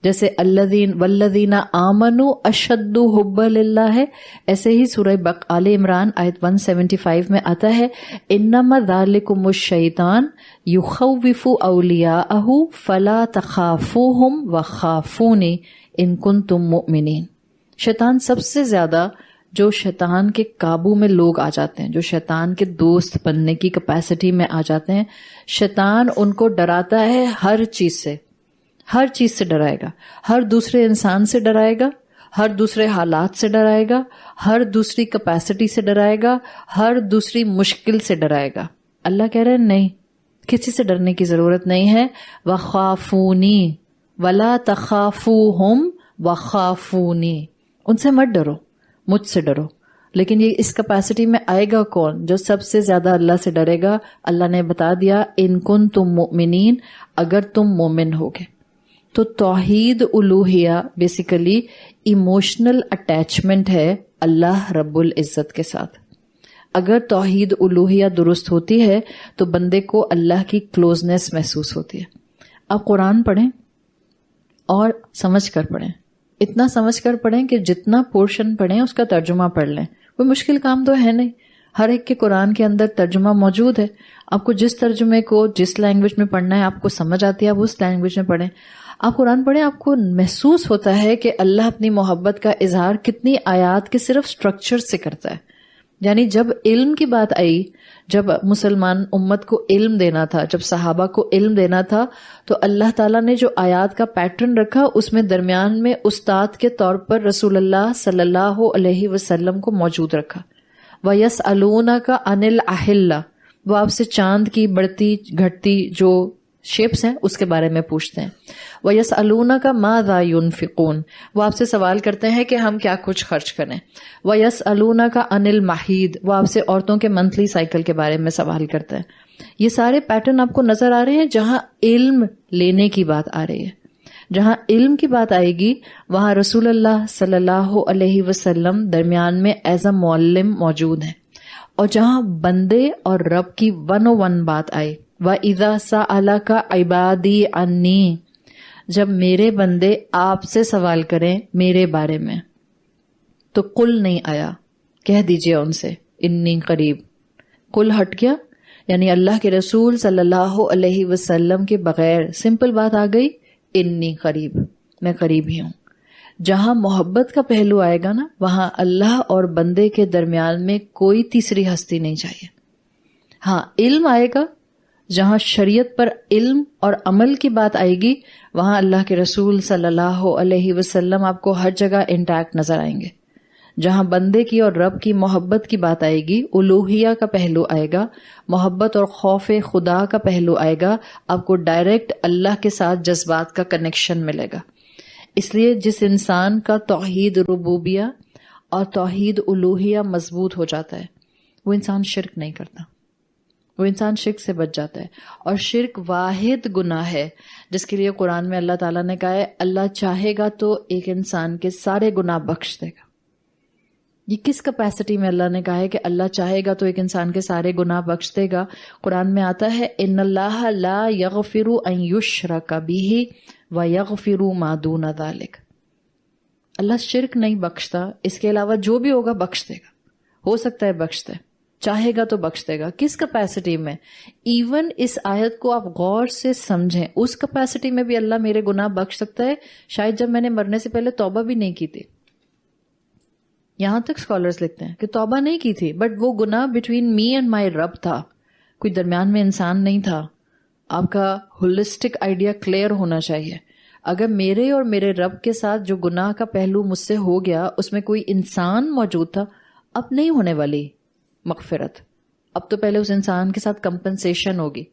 جیسے والذین آمنوا اشد حبا للہ ہے, ایسے ہی سورہ آل عمران آیت 175 میں آتا ہے انما ذالکم الشیطان یخوف اولیاءہ فلا تخافوہم وخافونی ان کنتم مؤمنین. شیطان سب سے زیادہ جو شیطان کے قابو میں لوگ آ جاتے ہیں, جو شیطان کے دوست بننے کی کیپیسٹی میں آ جاتے ہیں, شیطان ان کو ڈراتا ہے ہر چیز سے. ہر چیز سے ڈرائے گا, ہر دوسرے انسان سے ڈرائے گا, ہر دوسرے حالات سے ڈرائے گا, ہر دوسری کیپیسٹی سے ڈرائے گا, ہر دوسری مشکل سے ڈرائے گا. اللہ کہہ رہے ہیں نہیں, کسی سے ڈرنے کی ضرورت نہیں ہے. وَخَافُونِي وَلَا تَخَافُوهُمْ وَخَافُونِي, ان سے مت ڈرو, مجھ سے ڈرو. لیکن یہ اس کیپیسٹی میں آئے گا کون؟ جو سب سے زیادہ اللہ سے ڈرے گا. اللہ نے بتا دیا ان کنتم مؤمنین, اگر تم مومن ہوگے. تو توحید الوہیہ بیسیکلی ایموشنل اٹیچمنٹ ہے اللہ رب العزت کے ساتھ. اگر توحید الوہیہ درست ہوتی ہے تو بندے کو اللہ کی کلوزنس محسوس ہوتی ہے. آپ قرآن پڑھیں اور سمجھ کر پڑھیں, اتنا سمجھ کر پڑھیں کہ جتنا پورشن پڑھیں اس کا ترجمہ پڑھ لیں. کوئی مشکل کام تو ہے نہیں, ہر ایک کے قرآن کے اندر ترجمہ موجود ہے. آپ کو جس ترجمے کو جس لینگویج میں پڑھنا ہے, آپ کو سمجھ آتی ہے, آپ اس لینگویج میں پڑھیں. آپ قرآن پڑھیں, آپ کو محسوس ہوتا ہے کہ اللہ اپنی محبت کا اظہار کتنی آیات کے صرف سٹرکچر سے کرتا ہے. یعنی جب علم کی بات آئی, جب مسلمان امت کو علم دینا تھا, جب صحابہ کو علم دینا تھا, تو اللہ تعالیٰ نے جو آیات کا پیٹرن رکھا اس میں درمیان میں استاد کے طور پر رسول اللہ صلی اللہ علیہ وسلم کو موجود رکھا. وَيَسْأَلُونَكَ عَنِ الْأَحِلَّةِ, وہ آپ سے چاند کی بڑھتی گھٹتی جو شیپس ہیں اس کے بارے میں پوچھتے ہیں. وَيَسْأَلُونَكَ مَاذَا يُنْفِقُونَ, وہ آپ سے سوال کرتے ہیں کہ ہم کیا کچھ خرچ کریں. وَيَسْأَلُونَكَ عَنِ الْمَحِيضِ, وہ آپ سے عورتوں کے منتھلی سائیکل کے بارے میں سوال کرتے ہیں. یہ سارے پیٹرن آپ کو نظر آ رہے ہیں. جہاں علم لینے کی بات آ رہی ہے, جہاں علم کی بات آئے گی, وہاں رسول اللہ صلی اللہ علیہ وسلم درمیان میں ایز اے معلم موجود ہیں. اور جہاں بندے اور رب کی 101 بات آئی, وَإِذَا سَأَلَكَ عِبَادِي عَنِّي, جب میرے بندے آپ سے سوال کریں میرے بارے میں, تو قل نہیں آیا, کہہ دیجئے ان سے انی قریب. قل ہٹ گیا, یعنی اللہ کے رسول صلی اللہ علیہ وسلم کے بغیر سمپل بات آ گئی, انی قریب, میں قریب ہی ہوں. جہاں محبت کا پہلو آئے گا نا, وہاں اللہ اور بندے کے درمیان میں کوئی تیسری ہستی نہیں چاہیے. ہاں علم آئے گا, جہاں شریعت پر علم اور عمل کی بات آئے گی وہاں اللہ کے رسول صلی اللہ علیہ وسلم آپ کو ہر جگہ انٹیکٹ نظر آئیں گے. جہاں بندے کی اور رب کی محبت کی بات آئے گی، الوہیہ کا پہلو آئے گا، محبت اور خوف خدا کا پہلو آئے گا، آپ کو ڈائریکٹ اللہ کے ساتھ جذبات کا کنیکشن ملے گا. اس لیے جس انسان کا توحید ربوبیہ اور توحید الوہیہ مضبوط ہو جاتا ہے وہ انسان شرک نہیں کرتا، وہ انسان شرک سے بچ جاتا ہے. اور شرک واحد گناہ ہے جس کے لیے قرآن میں اللہ تعالیٰ نے کہا ہے اللہ چاہے گا تو ایک انسان کے سارے گناہ بخش دے گا. یہ کس کیپیسٹی میں اللہ نے کہا ہے کہ اللہ چاہے گا تو ایک انسان کے سارے گناہ بخش دے گا؟ قرآن میں آتا ہے ان اللہ لا یغفر ان یشرک بہ ویغفر ما دون ذلک. اللہ شرک نہیں بخشتا، اس کے علاوہ جو بھی ہوگا بخش دے گا. ہو سکتا ہے بخش دے، چاہے گا تو بخش دے گا. کس کیپیسٹی میں؟ ایون اس آیت کو آپ غور سے سمجھیں، اس کیپیسٹی میں بھی اللہ میرے گناہ بخش سکتا ہے شاید جب میں نے مرنے سے پہلے توبہ بھی نہیں کی تھی. یہاں تک اسکالرز لکھتے ہیں کہ توبہ نہیں کی تھی بٹ وہ گناہ بٹوین می اینڈ مائی رب تھا، کوئی درمیان میں انسان نہیں تھا. آپ کا ہولسٹک آئیڈیا کلیئر ہونا چاہیے. اگر میرے اور میرے رب کے ساتھ جو گناہ کا پہلو مجھ سے ہو گیا اس میں کوئی انسان موجود تھا، اب نہیں ہونے والی مغفرت. اب تو پہلے اس انسان کے ساتھ کمپنسیشن ہوگی،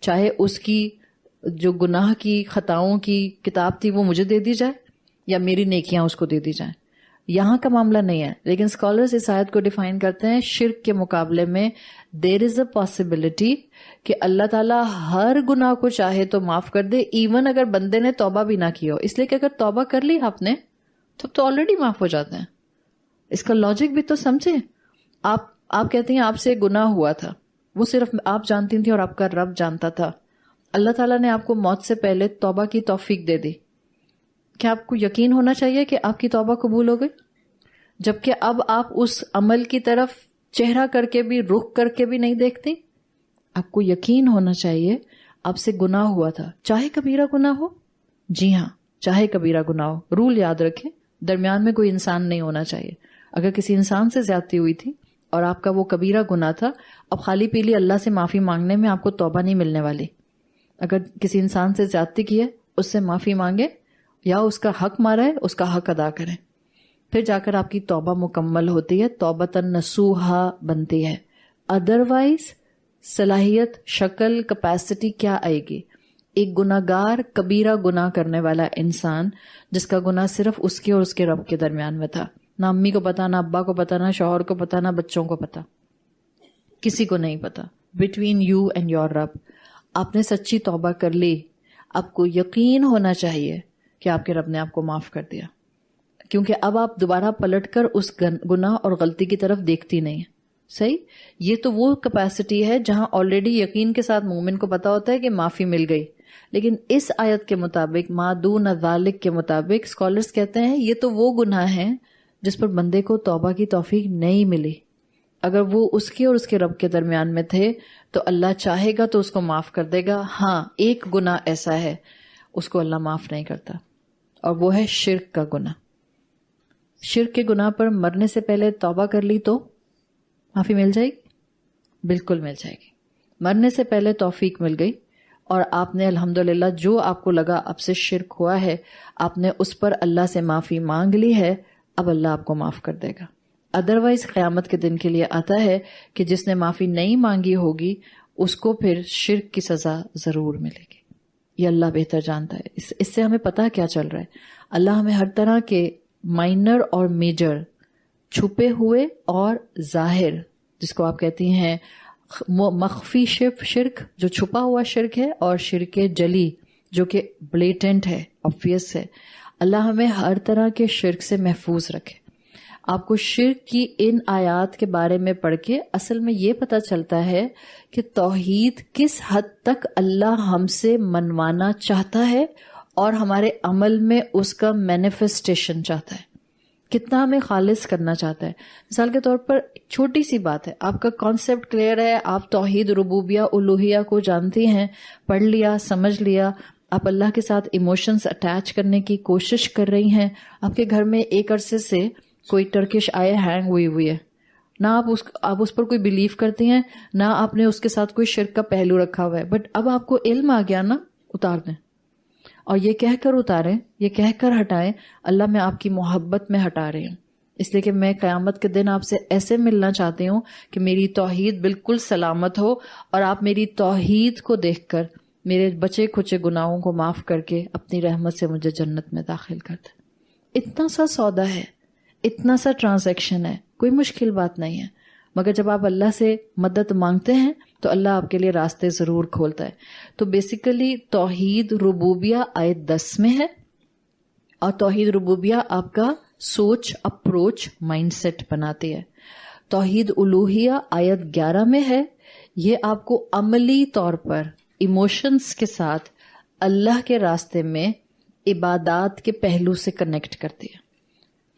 چاہے اس کی جو گناہ کی خطاؤں کی کتاب تھی وہ مجھے دے دی جائے یا میری نیکیاں اس کو دے دی جائیں. یہاں کا معاملہ نہیں ہے. لیکن اسکالرز اس آیت کو ڈیفائن کرتے ہیں شرک کے مقابلے میں دیر از اے پاسبلٹی کہ اللہ تعالیٰ ہر گناہ کو چاہے تو معاف کر دے، ایون اگر بندے نے توبہ بھی نہ کی ہو. اس لیے کہ اگر توبہ کر لی آپ نے تو آلریڈی معاف ہو جاتے ہیں. اس کا لاجک بھی تو سمجھیں. آپ کہتے ہیں آپ سے گناہ ہوا تھا، وہ صرف آپ جانتی تھی اور آپ کا رب جانتا تھا. اللہ تعالیٰ نے آپ کو موت سے پہلے توبہ کی توفیق دے دی. کیا آپ کو یقین ہونا چاہیے کہ آپ کی توبہ قبول ہو گئی؟ جبکہ اب آپ اس عمل کی طرف چہرہ کر کے بھی، رخ کر کے بھی نہیں دیکھتی. آپ کو یقین ہونا چاہیے آپ سے گناہ ہوا تھا، چاہے کبیرہ گناہ ہو. جی ہاں، چاہے کبیرہ گناہ ہو. رول یاد رکھیں، درمیان میں کوئی انسان نہیں ہونا چاہیے. اگر کسی انسان سے زیادتی ہوئی تھی اور آپ کا وہ کبیرہ گناہ تھا، اب خالی پیلی اللہ سے معافی مانگنے میں آپ کو توبہ نہیں ملنے والی. اگر کسی انسان سے زیادتی کی ہے اس سے معافی مانگے یا اس کا حق مارا ہے اس کا حق ادا کریں، پھر جا کر آپ کی توبہ مکمل ہوتی ہے، توبۃ نصوحا بنتی ہے. ادروائز صلاحیت، شکل، کیپیسٹی کیا آئے گی؟ ایک گناہگار کبیرہ گناہ کرنے والا انسان جس کا گناہ صرف اس کے اور اس کے رب کے درمیان میں تھا. نہ امی کو پتا، نہ ابا کو پتا، نہ شوہر کو پتا، نہ بچوں کو پتا، کسی کو نہیں پتا. بٹوین یو اینڈ یور رب. آپ نے سچی توبہ کر لی، آپ کو یقین ہونا چاہیے کہ آپ کے رب نے آپ کو معاف کر دیا، کیونکہ اب آپ دوبارہ پلٹ کر اس گناہ اور غلطی کی طرف دیکھتی نہیں ہیں. صحیح؟ یہ تو وہ کیپیسٹی ہے جہاں آلریڈی یقین کے ساتھ مومن کو پتا ہوتا ہے کہ معافی مل گئی. لیکن اس آیت کے مطابق، ما دون ذالک کے مطابق، اسکالرز کہتے ہیں یہ تو وہ گناہ ہیں جس پر بندے کو توبہ کی توفیق نہیں ملی. اگر وہ اس کے اور اس کے رب کے درمیان میں تھے تو اللہ چاہے گا تو اس کو معاف کر دے گا. ہاں، ایک گناہ ایسا ہے اس کو اللہ معاف نہیں کرتا، اور وہ ہے شرک کا گناہ. شرک کے گناہ پر مرنے سے پہلے توبہ کر لی تو معافی مل جائے گی؟ بالکل مل جائے گی. مرنے سے پہلے توفیق مل گئی اور آپ نے الحمدللہ جو آپ کو لگا آپ سے شرک ہوا ہے، آپ نے اس پر اللہ سے معافی مانگ لی ہے، اب اللہ آپ کو معاف کر دے گا. ادروائز قیامت کے دن کے لیے آتا ہے کہ جس نے معافی نہیں مانگی ہوگی اس کو پھر شرک کی سزا ضرور ملے گی. یہ اللہ بہتر جانتا ہے. اس سے ہمیں پتہ کیا چل رہا ہے؟ اللہ ہمیں ہر طرح کے مائنر اور میجر، چھپے ہوئے اور ظاہر، جس کو آپ کہتی ہیں مخفی شرک جو چھپا ہوا شرک ہے، اور شرک جلی جو کہ بلیٹنٹ ہے، آبویس ہے. اللہ ہمیں ہر طرح کے شرک سے محفوظ رکھے. آپ کو شرک کی ان آیات کے بارے میں پڑھ کے اصل میں یہ پتہ چلتا ہے کہ توحید کس حد تک اللہ ہم سے منوانا چاہتا ہے اور ہمارے عمل میں اس کا مینیفیسٹیشن چاہتا ہے، کتنا ہمیں خالص کرنا چاہتا ہے. مثال کے طور پر چھوٹی سی بات ہے، آپ کا کانسیپٹ کلیئر ہے، آپ توحید ربوبیہ الوہیہ کو جانتی ہیں، پڑھ لیا، سمجھ لیا، آپ اللہ کے ساتھ ایموشنز اٹیچ کرنے کی کوشش کر رہی ہیں. آپ کے گھر میں ایک عرصے سے کوئی ٹرکش آئے ہینگ ہوئی ہے، نہ آپ اس پر کوئی بلیف کرتے ہیں، نہ آپ نے اس کے ساتھ کوئی شرک کا پہلو رکھا ہوا ہے، بٹ اب آپ کو علم آ گیا نا، اتار دیں. اور یہ کہہ کر اتاریں، یہ کہہ کر ہٹائیں، اللہ میں آپ کی محبت میں ہٹا رہی ہوں، اس لیے کہ میں قیامت کے دن آپ سے ایسے ملنا چاہتی ہوں کہ میری توحید بالکل سلامت ہو، اور آپ میری توحید کو دیکھ کر میرے بچے کھچے گناہوں کو معاف کر کے اپنی رحمت سے مجھے جنت میں داخل کر دیں. اتنا سا سودا ہے، اتنا سا ٹرانزیکشن ہے، کوئی مشکل بات نہیں ہے. مگر جب آپ اللہ سے مدد مانگتے ہیں تو اللہ آپ کے لیے راستے ضرور کھولتا ہے. تو بیسیکلی توحید ربوبیہ آیت 10 میں ہے، اور توحید ربوبیہ آپ کا سوچ، اپروچ، مائنڈ سیٹ بناتی ہے. توحید الوہیہ آیت 11 میں ہے، یہ آپ کو عملی طور پر ایموشنز کے ساتھ اللہ کے راستے میں عبادات کے پہلو سے کنیکٹ کرتی ہے.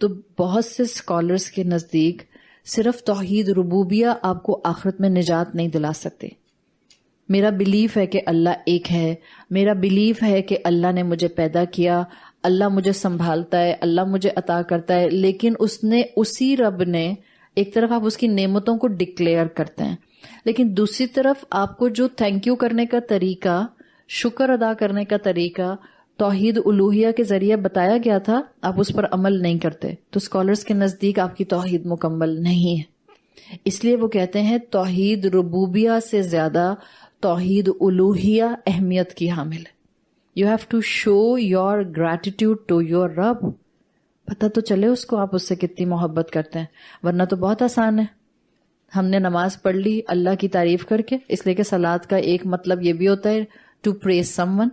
تو بہت سے اسکالرس کے نزدیک صرف توحید ربوبیہ آپ کو آخرت میں نجات نہیں دلا سکتے. میرا بلیف ہے کہ اللہ ایک ہے، میرا بلیف ہے کہ اللہ نے مجھے پیدا کیا، اللہ مجھے سنبھالتا ہے، اللہ مجھے عطا کرتا ہے، لیکن اسی رب نے، ایک طرف آپ اس کی نعمتوں کو ڈکلیئر کرتے ہیں، لیکن دوسری طرف آپ کو جو تھینک یو کرنے کا طریقہ، شکر ادا کرنے کا طریقہ توحید الوہیہ کے ذریعے بتایا گیا تھا، آپ اس پر عمل نہیں کرتے، تو اسکالرس کے نزدیک آپ کی توحید مکمل نہیں ہے. اس لیے وہ کہتے ہیں توحید ربوبیہ سے زیادہ توحید الوہیہ اہمیت کی حامل ہے. You have to show your gratitude to your رب. پتہ تو چلے اس کو آپ اس سے کتنی محبت کرتے ہیں، ورنہ تو بہت آسان ہے. ہم نے نماز پڑھ لی اللہ کی تعریف کر کے، اس لیے کہ صلات کا ایک مطلب یہ بھی ہوتا ہے ٹو پریز سم ون.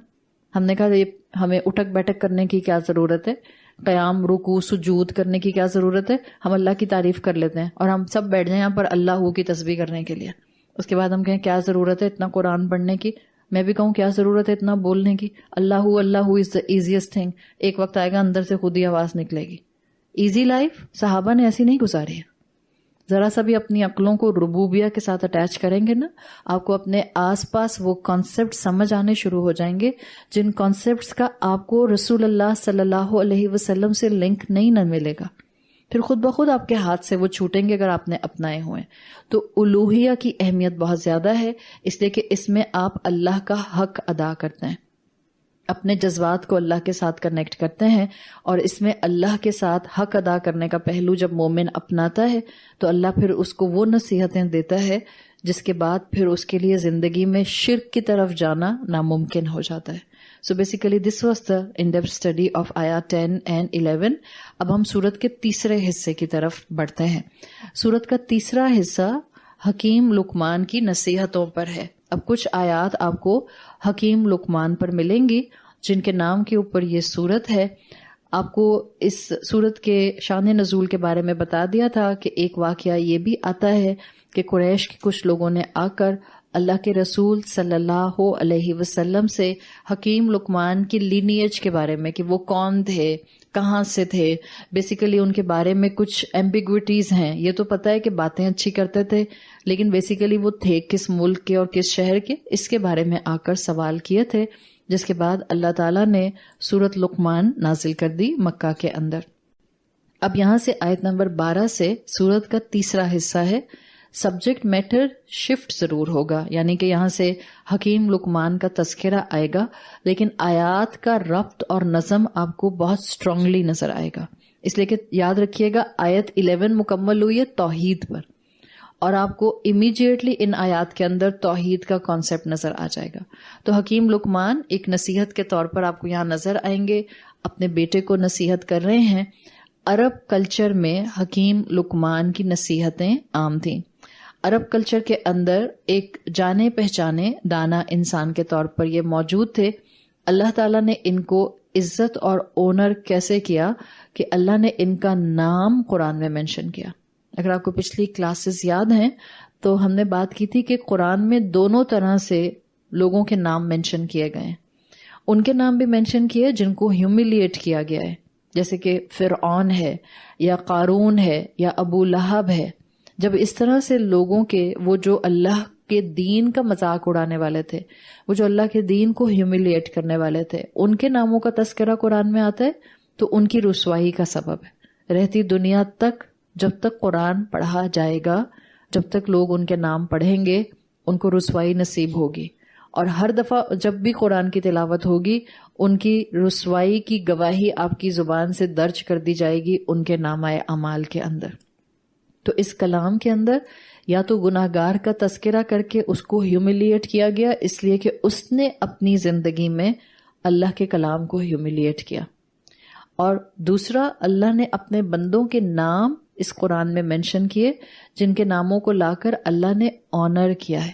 ہم نے کہا یہ ہمیں اٹھک بیٹھک کرنے کی کیا ضرورت ہے، قیام رکوع سجود کرنے کی کیا ضرورت ہے، ہم اللہ کی تعریف کر لیتے ہیں اور ہم سب بیٹھ جائیں یہاں پر اللہ کی تسبیح کرنے کے لیے. اس کے بعد ہم کہیں کیا ضرورت ہے اتنا قرآن پڑھنے کی، میں بھی کہوں کیا ضرورت ہے اتنا بولنے کی. اللہ از دا ایزیسٹ تھنگ. ایک وقت آئے گا اندر سے خود ہی آواز نکلے گی. ایزی لائف صحابہ نے ایسی نہیں گزاری ہے. ذرا سا بھی اپنی عقلوں کو ربوبیہ کے ساتھ اٹیچ کریں گے نا، آپ کو اپنے آس پاس وہ کانسیپٹ سمجھ آنے شروع ہو جائیں گے جن کانسیپٹس کا آپ کو رسول اللہ صلی اللہ علیہ وسلم سے لنک نہیں نہ ملے گا. پھر خود بخود آپ کے ہاتھ سے وہ چھوٹیں گے اگر آپ نے اپنائے ہوئے. تو الوہیہ کی اہمیت بہت زیادہ ہے، اس لیے کہ اس میں آپ اللہ کا حق ادا کرتے ہیں، اپنے جذبات کو اللہ کے ساتھ کنیکٹ کرتے ہیں، اور اس میں اللہ کے ساتھ حق ادا کرنے کا پہلو جب مومن اپناتا ہے تو اللہ پھر اس کو وہ نصیحتیں دیتا ہے جس کے بعد پھر اس کے لیے زندگی میں شرک کی طرف جانا ناممکن ہو جاتا ہے. So basically this was the in-depth study of آیات 10 and 11. اب ہم سورت کے تیسرے حصے کی طرف بڑھتے ہیں. سورت کا تیسرا حصہ حکیم لقمان کی نصیحتوں پر ہے. اب کچھ آیات آپ کو حکیم لقمان پر ملیں گی جن کے نام کے اوپر یہ سورت ہے. آپ کو اس سورت کے شان نزول کے بارے میں بتا دیا تھا کہ ایک واقعہ یہ بھی آتا ہے کہ قریش کے کچھ لوگوں نے آ کر اللہ کے رسول صلی اللہ علیہ وسلم سے حکیم لقمان کی لینیج کے بارے میں کہ وہ کون تھے، کہاں سے تھے، بیسیکلی ان کے بارے میں کچھ ایمبیگوٹیز ہیں. یہ تو پتہ ہے کہ باتیں اچھی کرتے تھے لیکن بیسیکلی وہ تھے کس ملک کے اور کس شہر کے، اس کے بارے میں آ کر سوال کیے تھے، جس کے بعد اللہ تعالیٰ نے سورت لقمان نازل کر دی مکہ کے اندر. اب یہاں سے آیت نمبر 12 سے سورت کا تیسرا حصہ ہے. سبجیکٹ میٹر شفٹ ضرور ہوگا، یعنی کہ یہاں سے حکیم لقمان کا تذکرہ آئے گا لیکن آیات کا ربط اور نظم آپ کو بہت اسٹرانگلی نظر آئے گا. اس لیے کہ یاد رکھیے گا آیت 11 مکمل ہوئی ہے توحید پر، اور آپ کو امیڈیٹلی ان آیات کے اندر توحید کا کانسیپٹ نظر آ جائے گا. تو حکیم لقمان ایک نصیحت کے طور پر آپ کو یہاں نظر آئیں گے، اپنے بیٹے کو نصیحت کر رہے ہیں. عرب کلچر میں حکیم لقمان کی نصیحتیں عام تھیں. عرب کلچر کے اندر ایک جانے پہچانے دانا انسان کے طور پر یہ موجود تھے. اللہ تعالیٰ نے ان کو عزت اور اونر کیسے کیا کہ اللہ نے ان کا نام قرآن میں مینشن کیا. اگر آپ کو پچھلی کلاسز یاد ہیں تو ہم نے بات کی تھی کہ قرآن میں دونوں طرح سے لوگوں کے نام مینشن کیے گئے ہیں. ان کے نام بھی مینشن کیے جن کو ہیوملیٹ کیا گیا ہے، جیسے کہ فرعون ہے یا قارون ہے یا ابو لہب ہے. جب اس طرح سے لوگوں کے وہ جو اللہ کے دین کا مذاق اڑانے والے تھے، وہ جو اللہ کے دین کو ہیوملیٹ کرنے والے تھے، ان کے ناموں کا تذکرہ قرآن میں آتا ہے تو ان کی رسوائی کا سبب ہے. رہتی دنیا تک جب تک قرآن پڑھا جائے گا، جب تک لوگ ان کے نام پڑھیں گے، ان کو رسوائی نصیب ہوگی، اور ہر دفعہ جب بھی قرآن کی تلاوت ہوگی ان کی رسوائی کی گواہی آپ کی زبان سے درج کر دی جائے گی ان کے نامہ اعمال کے اندر۔ تو اس کلام کے اندر یا تو گناہگار کا تذکرہ کر کے اس کو ہیوملیٹ کیا گیا اس لیے کہ اس نے اپنی زندگی میں اللہ کے کلام کو ہیوملیٹ کیا، اور دوسرا اللہ نے اپنے بندوں کے نام اس قرآن میں مینشن کیے جن کے ناموں کو لا کر اللہ نے آنر کیا ہے۔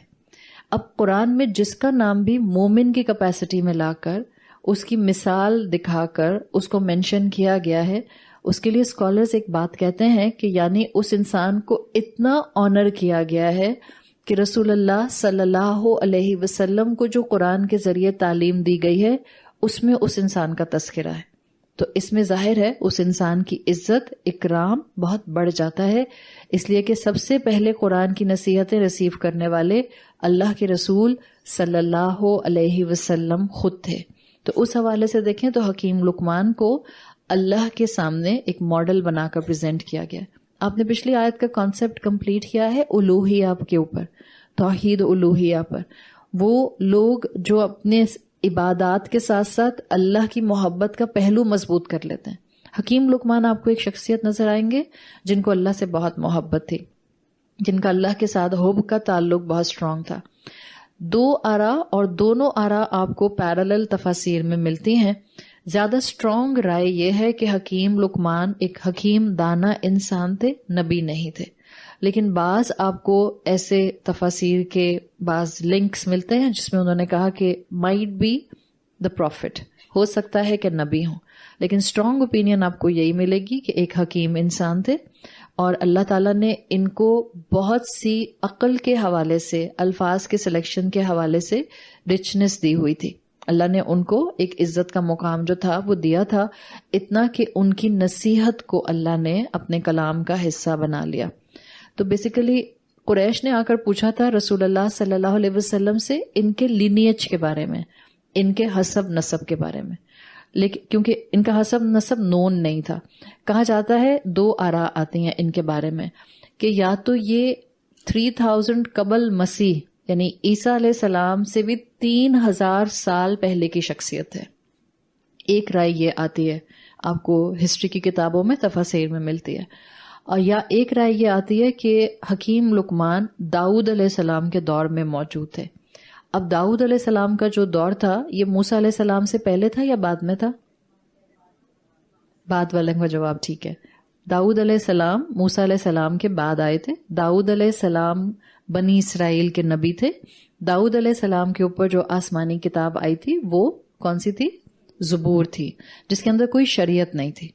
اب قرآن میں جس کا نام بھی مومن کی کیپیسٹی میں لا کر اس کی مثال دکھا کر اس کو مینشن کیا گیا ہے، اس کے لیے اسکالرز ایک بات کہتے ہیں کہ یعنی اس انسان کو اتنا آنر کیا گیا ہے کہ رسول اللہ صلی اللہ علیہ وسلم کو جو قرآن کے ذریعے تعلیم دی گئی ہے اس میں اس انسان کا تذکرہ ہے۔ تو اس میں ظاہر ہے اس انسان کی عزت اکرام بہت بڑھ جاتا ہے، اس لیے کہ سب سے پہلے قرآن کی نصیحتیں ریسیو کرنے والے اللہ کے رسول صلی اللہ علیہ وسلم خود تھے۔ تو اس حوالے سے دیکھیں تو حکیم لقمان کو اللہ کے سامنے ایک ماڈل بنا کر پریزنٹ کیا گیا۔ آپ نے پچھلی آیت کا کانسیپٹ کمپلیٹ کیا ہے الوہیہ کے اوپر، توحید الوہیہ پر۔ وہ لوگ جو اپنے عبادات کے ساتھ ساتھ اللہ کی محبت کا پہلو مضبوط کر لیتے ہیں۔ حکیم لقمان آپ کو ایک شخصیت نظر آئیں گے جن کو اللہ سے بہت محبت تھی، جن کا اللہ کے ساتھ حب کا تعلق بہت اسٹرانگ تھا۔ دو آرا اور دونوں آرا آپ کو پیرالل تفاسیر میں ملتی ہیں۔ زیادہ اسٹرانگ رائے یہ ہے کہ حکیم لقمان ایک حکیم دانا انسان تھے، نبی نہیں تھے، لیکن بعض آپ کو ایسے تفاسیر کے بعض لنکس ملتے ہیں جس میں انہوں نے کہا کہ مائٹ بی دا پروفٹ، ہو سکتا ہے کہ نبی ہوں، لیکن اسٹرانگ اوپینین آپ کو یہی ملے گی کہ ایک حکیم انسان تھے، اور اللہ تعالیٰ نے ان کو بہت سی عقل کے حوالے سے، الفاظ کے سلیکشن کے حوالے سے رچنس دی ہوئی تھی۔ اللہ نے ان کو ایک عزت کا مقام جو تھا وہ دیا تھا، اتنا کہ ان کی نصیحت کو اللہ نے اپنے کلام کا حصہ بنا لیا۔ تو بیسیکلی قریش نے آ کر پوچھا تھا رسول اللہ صلی اللہ علیہ وسلم سے ان کے لینیج کے بارے میں، ان کے حسب نسب کے بارے میں، لیکن کیونکہ ان کا حسب نسب نون نہیں تھا۔ کہا جاتا ہے دو آراء آتی ہیں ان کے بارے میں کہ یا تو یہ 3000 قبل مسیح یعنی عیسیٰ علیہ السلام سے بھی 3000 سال پہلے کی شخصیت ہے۔ ایک رائے یہ آتی ہے، آپ کو ہسٹری کی کتابوں میں تفاسیر میں ملتی ہے، اور یا ایک رائے یہ آتی ہے کہ حکیم لقمان داؤد علیہ السلام کے دور میں موجود تھے۔ اب داؤد علیہ السلام کا جو دور تھا یہ موسیٰ علیہ السلام سے پہلے تھا یا بعد میں تھا؟ بعد والے کا جواب ٹھیک ہے۔ داؤد علیہ السلام موسیٰ علیہ السلام کے بعد آئے تھے۔ داؤد علیہ السلام بنی اسرائیل کے نبی تھے۔ داؤد علیہ السلام کے اوپر جو آسمانی کتاب آئی تھی وہ کون سی تھی؟ زبور تھی، جس کے اندر کوئی شریعت نہیں تھی۔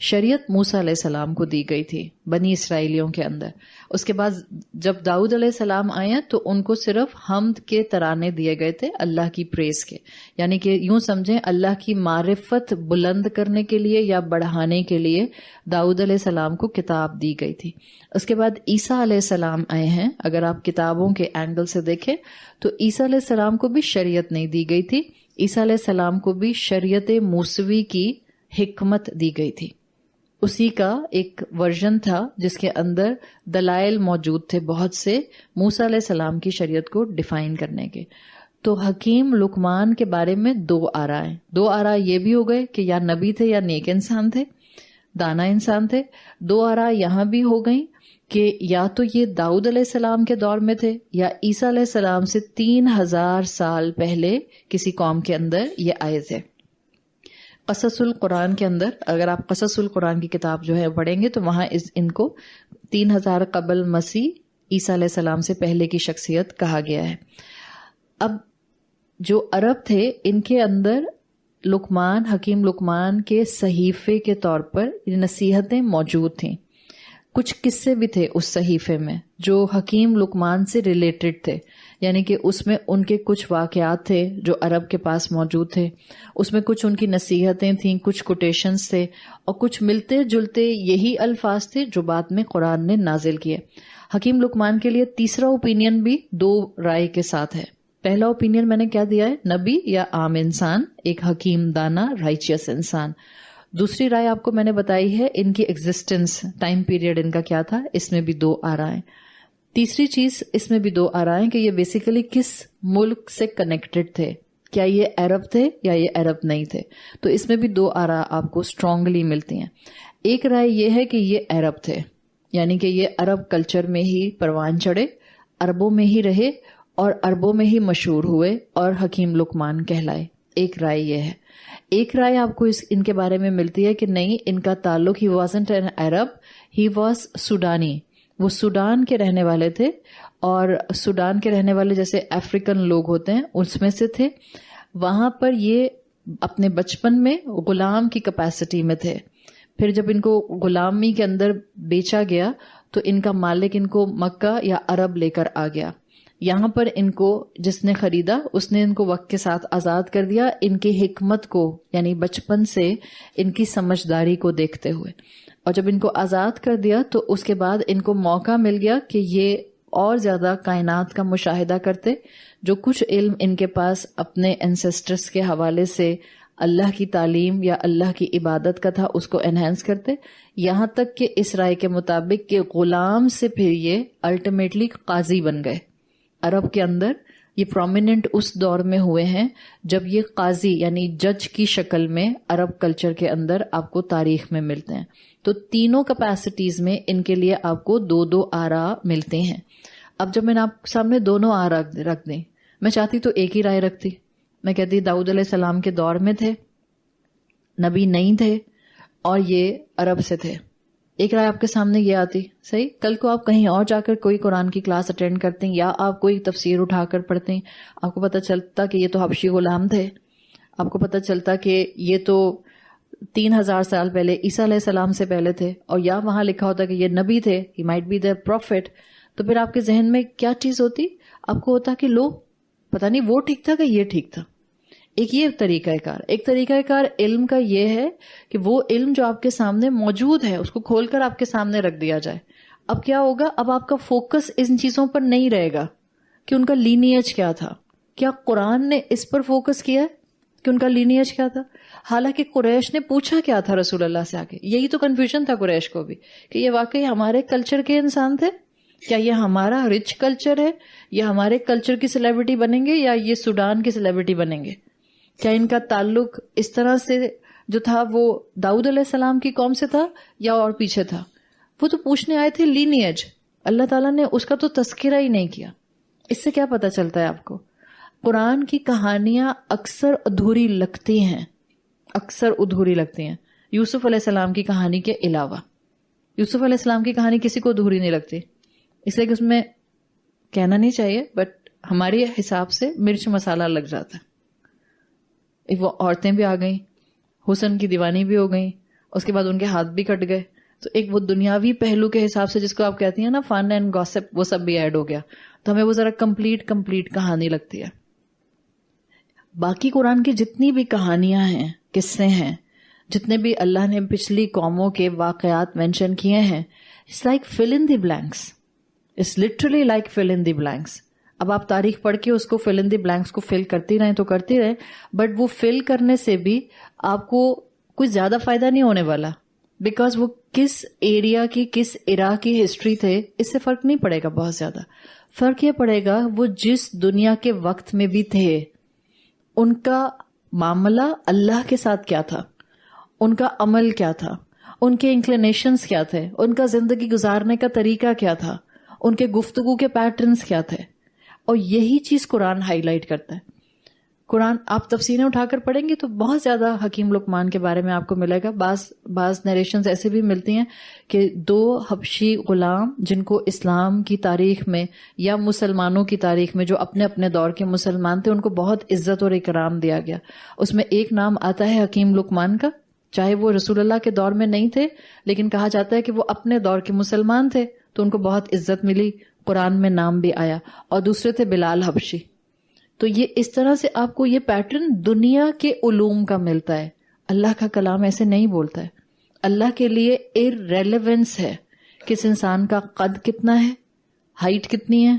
شریعت موسیٰ علیہ السلام کو دی گئی تھی بنی اسرائیلیوں کے اندر۔ اس کے بعد جب داؤد علیہ السلام آئے تو ان کو صرف حمد کے ترانے دیے گئے تھے، اللہ کی پریز کے، یعنی کہ یوں سمجھیں اللہ کی معرفت بلند کرنے کے لیے یا بڑھانے کے لیے داؤد علیہ السلام کو کتاب دی گئی تھی۔ اس کے بعد عیسیٰ علیہ السلام آئے ہیں۔ اگر آپ کتابوں کے اینگل سے دیکھیں تو عیسیٰ علیہ السلام کو بھی شریعت نہیں دی گئی تھی، عیسیٰ علیہ السلام کو بھی شریعت موسوی کی حکمت دی گئی تھی۔ اسی کا ایک ورژن تھا جس کے اندر دلائل موجود تھے بہت سے موسیٰ علیہ السلام کی شریعت کو ڈیفائن کرنے کے۔ تو حکیم لقمان کے بارے میں دو آراء ہیں۔ دو آراء یہ بھی ہو گئے کہ یا نبی تھے یا نیک انسان تھے، دانا انسان تھے۔ دو آراء یہاں بھی ہو گئیں کہ یا تو یہ داؤد علیہ السلام کے دور میں تھے یا عیسیٰ علیہ السلام سے 3000 سال پہلے کسی قوم کے اندر یہ آئے تھے۔ قصص القرآن کے اندر اگر آپ قصص القرآن کی کتاب جو ہے پڑھیں گے تو وہاں ان کو 3000 قبل مسیح عیسیٰ علیہ السلام سے پہلے کی شخصیت کہا گیا ہے۔ اب جو عرب تھے ان کے اندر لقمان، حکیم لقمان کے صحیفے کے طور پر نصیحتیں موجود تھیں۔ کچھ قصے بھی تھے اس صحیفے میں جو حکیم لقمان سے ریلیٹڈ تھے، یعنی کہ اس میں ان کے کچھ واقعات تھے جو عرب کے پاس موجود تھے، اس میں کچھ ان کی نصیحتیں تھیں، کچھ کوٹیشنز تھے، اور کچھ ملتے جلتے یہی الفاظ تھے جو بعد میں قرآن نے نازل کیے۔ حکیم لقمان کے لیے تیسرا اوپینین بھی دو رائے کے ساتھ ہے۔ پہلا اوپینین میں نے کیا دیا ہے؟ نبی یا عام انسان، ایک حکیم دانا رائچیس انسان۔ دوسری رائے آپ کو میں نے بتائی ہے ان کی ایگزسٹنس، ٹائم پیریڈ ان کا کیا تھا، اس میں بھی 2 آراء ہیں. تیسری چیز اس میں بھی 2 آراء ہیں کہ یہ بیسیکلی کس ملک سے کنیکٹڈ تھے، کیا یہ عرب تھے یا یہ عرب نہیں تھے. تو اس میں بھی 2 آراء آپ کو اسٹرانگلی ملتی ہیں. ایک رائے یہ ہے کہ یہ عرب تھے، یعنی کہ یہ عرب کلچر میں ہی پروان چڑھے، عربوں میں ہی رہے اور عربوں میں ہی مشہور ہوئے اور حکیم لقمان کہلائے. ایک رائے یہ ہے. ایک رائے آپ کو ان کے بارے میں ملتی ہے کہ نہیں، ان کا تعلق ہی wasn't an Arab, he was سوڈانی، وہ سوڈان کے رہنے والے تھے. اور سوڈان کے رہنے والے جیسے افریقن لوگ ہوتے ہیں اس میں سے تھے. وہاں پر یہ اپنے بچپن میں غلام کی کیپیسٹی میں تھے. پھر جب ان کو غلامی کے اندر بیچا گیا تو ان کا مالک ان کو مکہ یا عرب لے کر آ گیا. یہاں پر ان کو جس نے خریدا اس نے ان کو وقت کے ساتھ آزاد کر دیا، ان کی حکمت کو یعنی بچپن سے ان کی سمجھداری کو دیکھتے ہوئے. اور جب ان کو آزاد کر دیا تو اس کے بعد ان کو موقع مل گیا کہ یہ اور زیادہ کائنات کا مشاہدہ کرتے. جو کچھ علم ان کے پاس اپنے اینسیسٹرز کے حوالے سے اللہ کی تعلیم یا اللہ کی عبادت کا تھا اس کو انہینس کرتے، یہاں تک کہ اس رائے کے مطابق کہ غلام سے پھر یہ الٹیمیٹلی قاضی بن گئے. عرب کے اندر یہ پرومیننٹ اس دور میں ہوئے ہیں جب یہ قاضی یعنی جج کی شکل میں عرب کلچر کے اندر آپ کو تاریخ میں ملتے ہیں. تو تینوں کیپیسٹیز میں ان کے لیے آپ کو 2 آراء ملتے ہیں. اب جب میں نے آپ سامنے دونوں آراء رکھ دیں، میں چاہتی تو ایک ہی رائے رکھتی. میں کہتی داؤد علیہ السلام کے دور میں تھے، نبی نہیں تھے اور یہ عرب سے تھے. ایک رائے آپ کے سامنے یہ آتی. صحیح، کل کو آپ کہیں اور جا کر کوئی قرآن کی کلاس اٹینڈ کرتے ہیں یا آپ کوئی تفسیر اٹھا کر پڑھتے ہیں، آپ کو پتہ چلتا کہ یہ تو حبشی غلام تھے. آپ کو پتہ چلتا کہ یہ تو 3000 سال پہلے عیسیٰ علیہ السلام سے پہلے تھے، اور یا وہاں لکھا ہوتا کہ یہ نبی تھے، he might be the prophet. تو پھر آپ کے ذہن میں کیا چیز ہوتی؟ آپ کو ہوتا کہ لو پتہ نہیں وہ ٹھیک تھا کہ یہ ٹھیک تھا. ایک یہ طریقہ کار. ایک طریقہ کار علم کا یہ ہے کہ وہ علم جو آپ کے سامنے موجود ہے اس کو کھول کر آپ کے سامنے رکھ دیا جائے. اب کیا ہوگا؟ اب آپ کا فوکس ان چیزوں پر نہیں رہے گا کہ ان کا لینیج کیا تھا. کیا قرآن نے اس پر فوکس کیا کہ ان کا لینیج کیا تھا؟ حالانکہ قریش نے پوچھا کیا تھا رسول اللہ سے آگے. یہی تو کنفیوژن تھا قریش کو بھی کہ یہ واقعی ہمارے کلچر کے انسان تھے، کیا یہ ہمارا رچ کلچر ہے، یا ہمارے کلچر کی سیلیبریٹی بنیں گے یا یہ سوڈان کی سیلیبریٹی بنیں گے؟ کیا ان کا تعلق اس طرح سے جو تھا وہ داؤد علیہ السلام کی قوم سے تھا یا اور پیچھے تھا؟ وہ تو پوچھنے آئے تھے لینیج. اللہ تعالیٰ نے اس کا تو تذکرہ ہی نہیں کیا. اس سے کیا پتا چلتا ہے آپ کو؟ قرآن کی کہانیاں اکثر ادھوری لگتی ہیں، اکثر ادھوری لگتی ہیں. یوسف علیہ السلام کی کہانی کے علاوہ یوسف علیہ السلام کی کہانی کسی کو ادھوری نہیں لگتی، اس لیے کہ اس میں کہنا نہیں چاہیے بٹ ہمارے حساب سے مرچ مسالہ لگ جاتا ہے. وہ عورتیں بھی آ گئیں، حسن کی دیوانی بھی ہو گئیں، اس کے بعد ان کے ہاتھ بھی کٹ گئے. تو ایک وہ دنیاوی پہلو کے حساب سے جس کو آپ کہتی ہیں نا فن اینڈ گاسپ، وہ سب بھی ایڈ ہو گیا. تو ہمیں وہ ذرا کمپلیٹ کہانی لگتی ہے. باقی قرآن کی جتنی بھی کہانیاں ہیں، قصے ہیں، جتنے بھی اللہ نے پچھلی قوموں کے واقعات مینشن کیے ہیں، it's like fill in the blanks. It's literally like fill in the blanks. اب آپ تاریخ پڑھ کے اس کو فل ان دی بلینکس کو فل کرتی رہیں تو کرتی رہیں، بٹ وہ فل کرنے سے بھی آپ کو کوئی زیادہ فائدہ نہیں ہونے والا، بیکاز وہ کس ایریا کی کس ایرا کی ہسٹری تھے اس سے فرق نہیں پڑے گا. بہت زیادہ فرق یہ پڑے گا وہ جس دنیا کے وقت میں بھی تھے ان کا معاملہ اللہ کے ساتھ کیا تھا، ان کا عمل کیا تھا، ان کے انکلینیشنز کیا تھے، ان کا زندگی گزارنے کا طریقہ کیا تھا، ان کے گفتگو کے پیٹرنز کیا تھے. اور یہی چیز قرآن ہائی لائٹ کرتا ہے. قرآن آپ تفسیریں اٹھا کر پڑھیں گے تو بہت زیادہ حکیم لقمان کے بارے میں آپ کو ملے گا. بعض نیریشنز ایسے بھی ملتی ہیں کہ 2 حبشی غلام جن کو اسلام کی تاریخ میں یا مسلمانوں کی تاریخ میں جو اپنے اپنے دور کے مسلمان تھے ان کو بہت عزت اور اکرام دیا گیا. اس میں ایک نام آتا ہے حکیم لقمان کا، چاہے وہ رسول اللہ کے دور میں نہیں تھے لیکن کہا جاتا ہے کہ وہ اپنے دور کے مسلمان تھے تو ان کو بہت عزت ملی، قرآن میں نام بھی آیا. اور دوسرے تھے بلال حبشی. تو یہ اس طرح سے آپ کو یہ پیٹرن دنیا کے علوم کا ملتا ہے. اللہ کا کلام ایسے نہیں بولتا ہے. اللہ کے لیے ارریلیونس ہے کہ اس انسان کا قد کتنا ہے، ہائٹ کتنی ہے،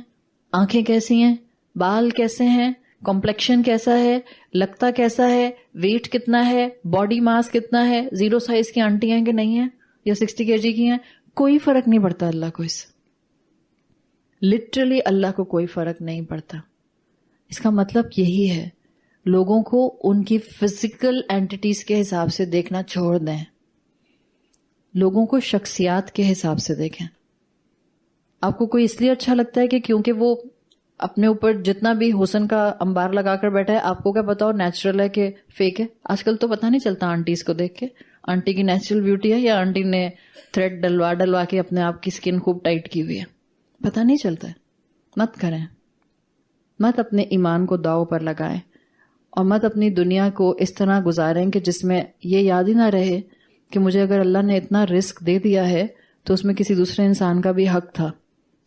آنکھیں کیسی ہیں، بال کیسے ہیں، کمپلیکشن کیسا ہے, لگتا کیسا ہے, ویٹ کتنا ہے, باڈی ماس کتنا ہے, 0 سائز کی آنٹی ہیں کہ نہیں ہیں یا 60 kg کی ہیں, کوئی فرق نہیں پڑتا اللہ کو اس سے. لٹرلی اللہ کو کوئی فرق نہیں پڑتا. اس کا مطلب یہی ہے لوگوں کو ان کی فزیکل اینٹیٹیز کے حساب سے دیکھنا چھوڑ دیں, لوگوں کو شخصیات کے حساب سے دیکھیں. آپ کو کوئی اس لیے اچھا لگتا ہے کہ کیونکہ وہ اپنے اوپر جتنا بھی حسن کا انبار لگا کر بیٹھا ہے, آپ کو کیا پتا ہو نیچرل ہے کہ فیک ہے؟ آج کل تو پتہ نہیں چلتا آنٹیز کو دیکھ کے آنٹی کی نیچرل بیوٹی ہے یا آنٹی نے تھریڈ ڈلوا کے اپنے آپ کی سکن خوب ٹائٹ کی ہوئی ہے, پتہ نہیں چلتا ہے. مت کریں, مت اپنے ایمان کو داؤ پر لگائیں, اور مت اپنی دنیا کو اس طرح گزاریں کہ جس میں یہ یاد ہی نہ رہے کہ مجھے اگر اللہ نے اتنا رزق دے دیا ہے تو اس میں کسی دوسرے انسان کا بھی حق تھا,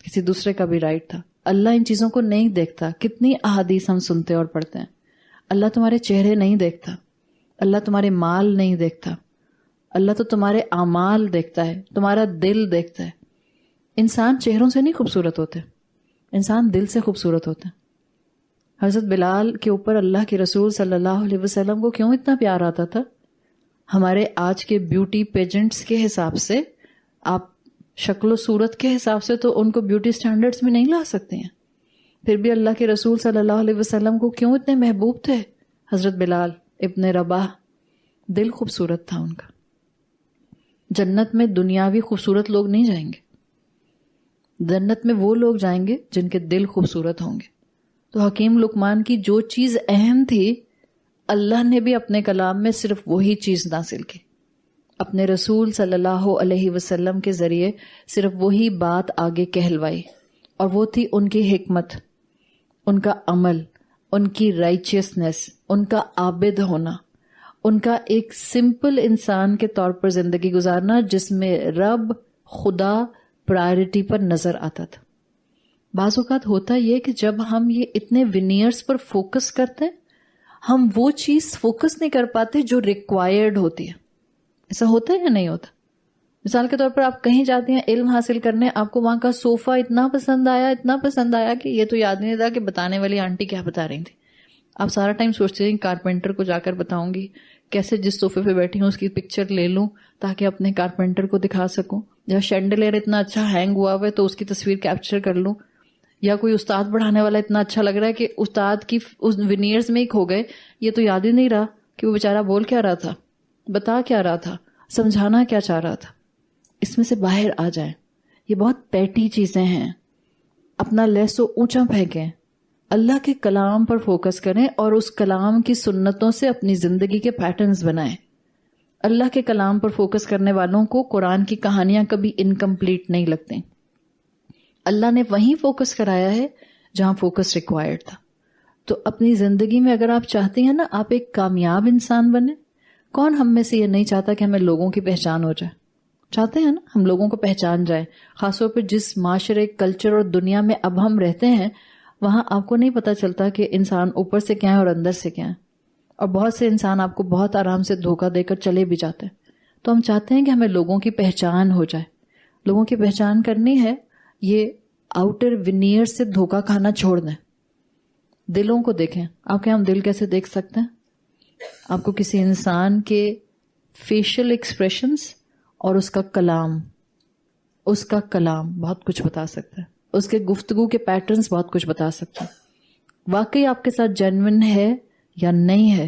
کسی دوسرے کا بھی رائٹ تھا. اللہ ان چیزوں کو نہیں دیکھتا. کتنی احادیث ہم سنتے اور پڑھتے ہیں. اللہ تمہارے چہرے نہیں دیکھتا, اللہ تمہارے مال نہیں دیکھتا, اللہ تو تمہارے اعمال دیکھتا ہے, تمہارا دل دیکھتا ہے. انسان چہروں سے نہیں خوبصورت ہوتے, انسان دل سے خوبصورت ہوتے ہیں. حضرت بلال کے اوپر اللہ کے رسول صلی اللہ علیہ وسلم کو کیوں اتنا پیار آتا تھا؟ ہمارے آج کے بیوٹی پیجنٹس کے حساب سے, آپ شکل و صورت کے حساب سے تو ان کو بیوٹی سٹینڈرڈز میں نہیں لا سکتے ہیں. پھر بھی اللہ کے رسول صلی اللہ علیہ وسلم کو کیوں اتنے محبوب تھے حضرت بلال ابن رباح؟ دل خوبصورت تھا ان کا. جنت میں دنیاوی خوبصورت لوگ نہیں جائیں گے, جنت میں وہ لوگ جائیں گے جن کے دل خوبصورت ہوں گے. تو حکیم لقمان کی جو چیز اہم تھی, اللہ نے بھی اپنے کلام میں صرف وہی چیز نازل کی. اپنے رسول صلی اللہ علیہ وسلم کے ذریعے صرف وہی بات آگے کہلوائی, اور وہ تھی ان کی حکمت, ان کا عمل, ان کی رائچیسنس, ان کا عابد ہونا, ان کا ایک سمپل انسان کے طور پر زندگی گزارنا جس میں رب خدا پرائرٹی پر نظر آتا تھا. بعض اوقات ہوتا یہ کہ جب ہم یہ اتنے ونیئرز پر فوکس کرتے ہیں, ہم وہ چیز فوکس نہیں کر پاتے جو ریکوائرڈ ہوتی ہے. ایسا ہوتا ہے یا نہیں ہوتا؟ مثال کے طور پر آپ کہیں جاتے ہیں علم حاصل کرنے, آپ کو وہاں کا صوفہ اتنا پسند آیا کہ یہ تو یاد نہیں تھا کہ بتانے والی آنٹی کیا بتا رہی تھی. آپ سارا ٹائم سوچتے ہیں کارپینٹر کو جا کر بتاؤں گی, کیسے جس صوفے پہ بیٹھی ہوں اس کی پکچر لے لوں تاکہ اپنے کارپینٹر کو دکھا سکوں, یا شینڈلیر اتنا اچھا ہینگ ہوا ہوا ہے تو اس کی تصویر کیپچر کر لوں, یا کوئی استاد پڑھانے والا اتنا اچھا لگ رہا ہے کہ استاد کی اس ونیئرز میں ہی کھو گئے, یہ تو یاد ہی نہیں رہا کہ وہ بیچارہ بول کیا رہا تھا, بتا کیا رہا تھا, سمجھانا کیا چاہ رہا تھا. اس میں سے باہر آ جائیں. یہ بہت پیٹی چیزیں ہیں. اپنا لیسو اونچا پھینکیں, اللہ کے کلام پر فوکس کریں اور اس کلام کی سنتوں سے اپنی زندگی کے پیٹرنز بنائیں. اللہ کے کلام پر فوکس کرنے والوں کو قرآن کی کہانیاں کبھی انکمپلیٹ نہیں لگتی. اللہ نے وہیں فوکس کرایا ہے جہاں فوکس ریکوائرڈ تھا. تو اپنی زندگی میں اگر آپ چاہتے ہیں نا آپ ایک کامیاب انسان بنیں, کون ہم میں سے یہ نہیں چاہتا کہ ہمیں لوگوں کی پہچان ہو جائے؟ چاہتے ہیں نا ہم لوگوں کو پہچان جائیں. خاص طور پہ جس معاشرے, کلچر اور دنیا میں اب ہم رہتے ہیں وہاں آپ کو نہیں پتا چلتا کہ انسان اوپر سے کیا ہے اور اندر سے کیا ہے, اور بہت سے انسان آپ کو بہت آرام سے دھوکہ دے کر چلے بھی جاتے ہیں. تو ہم چاہتے ہیں کہ ہمیں لوگوں کی پہچان ہو جائے. لوگوں کی پہچان کرنی ہے, یہ آؤٹر ونیئر سے دھوکہ کھانا چھوڑ دیں. دلوں کو دیکھیں. آپ کے ہم دل کیسے دیکھ سکتے ہیں؟ آپ کو کسی انسان کے فیشل ایکسپریشنز اور اس کا کلام بہت کچھ بتا سکتا ہے. اس کے گفتگو کے پیٹرنز بہت کچھ بتا سکتے ہیں. واقعی آپ کے ساتھ جینوئن ہے یا نہیں ہے.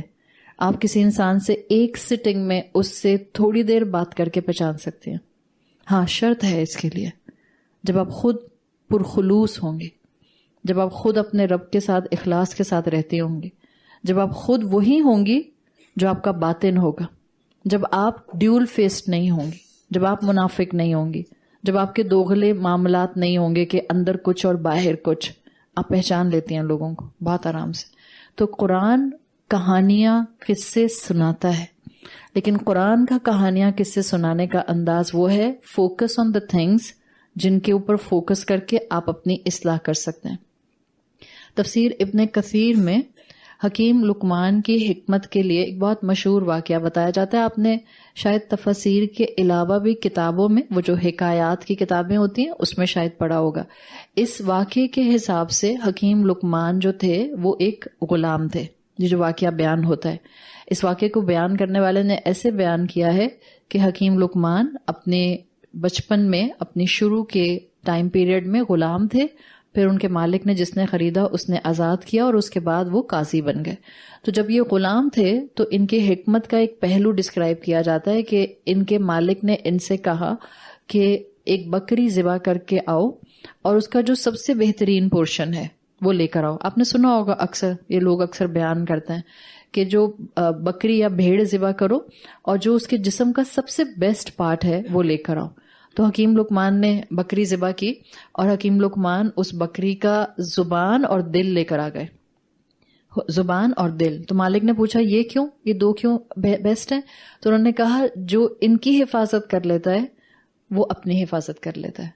آپ کسی انسان سے ایک سٹنگ میں اس سے تھوڑی دیر بات کر کے پہچان سکتے ہیں. ہاں, شرط ہے اس کے لیے, جب آپ خود پرخلوص ہوں گے, جب آپ خود اپنے رب کے ساتھ اخلاص کے ساتھ رہتے ہوں گے, جب آپ خود وہی ہوں گی جو آپ کا باطن ہوگا, جب آپ ڈیول فیسڈ نہیں ہوں گی, جب آپ منافق نہیں ہوں گی, جب آپ کے دوغلے معاملات نہیں ہوں گے کہ اندر کچھ اور باہر کچھ. آپ پہچان لیتے ہیں لوگوں کو بہت آرام سے. تو قرآن کہانیاں قصے سناتا ہے, لیکن قرآن کا کہانیاں قصے سنانے کا انداز وہ ہے فوکس آن دا تھنگس جن کے اوپر فوکس کر کے آپ اپنی اصلاح کر سکتے ہیں. تفسیر ابن کثیر میں حکیم لقمان کی حکمت کے لیے ایک بہت مشہور واقعہ بتایا جاتا ہے. آپ نے شاید تفاسیر کے علاوہ بھی کتابوں میں، وہ جو حکایات کی کتابیں ہوتی ہیں اس میں شاید پڑھا ہوگا. اس واقعے کے حساب سے حکیم لقمان جو تھے وہ ایک غلام تھے. یہ جو واقعہ بیان ہوتا ہے، اس واقعے کو بیان کرنے والے نے ایسے بیان کیا ہے کہ حکیم لقمان اپنے بچپن میں، اپنی شروع کے ٹائم پیریڈ میں غلام تھے، پھر ان کے مالک نے جس نے خریدا اس نے آزاد کیا اور اس کے بعد وہ قاضی بن گئے. تو جب یہ غلام تھے تو ان کی حکمت کا ایک پہلو ڈسکرائب کیا جاتا ہے کہ ان کے مالک نے ان سے کہا کہ ایک بکری ذبح کر کے آؤ اور اس کا جو سب سے بہترین پورشن ہے وہ لے کر آؤ. آپ نے سنا ہوگا اکثر، یہ لوگ اکثر بیان کرتے ہیں کہ جو بکری یا بھیڑ ذبح کرو اور جو اس کے جسم کا سب سے بیسٹ پارٹ ہے وہ لے کر آؤ. تو حکیم لقمان نے بکری ذبح کی اور حکیم لقمان اس بکری کا زبان اور دل لے کر آ گئے. زبان اور دل. تو مالک نے پوچھا یہ کیوں، یہ دو کیوں بیسٹ ہیں؟ تو انہوں نے کہا جو ان کی حفاظت کر لیتا ہے وہ اپنی حفاظت کر لیتا ہے.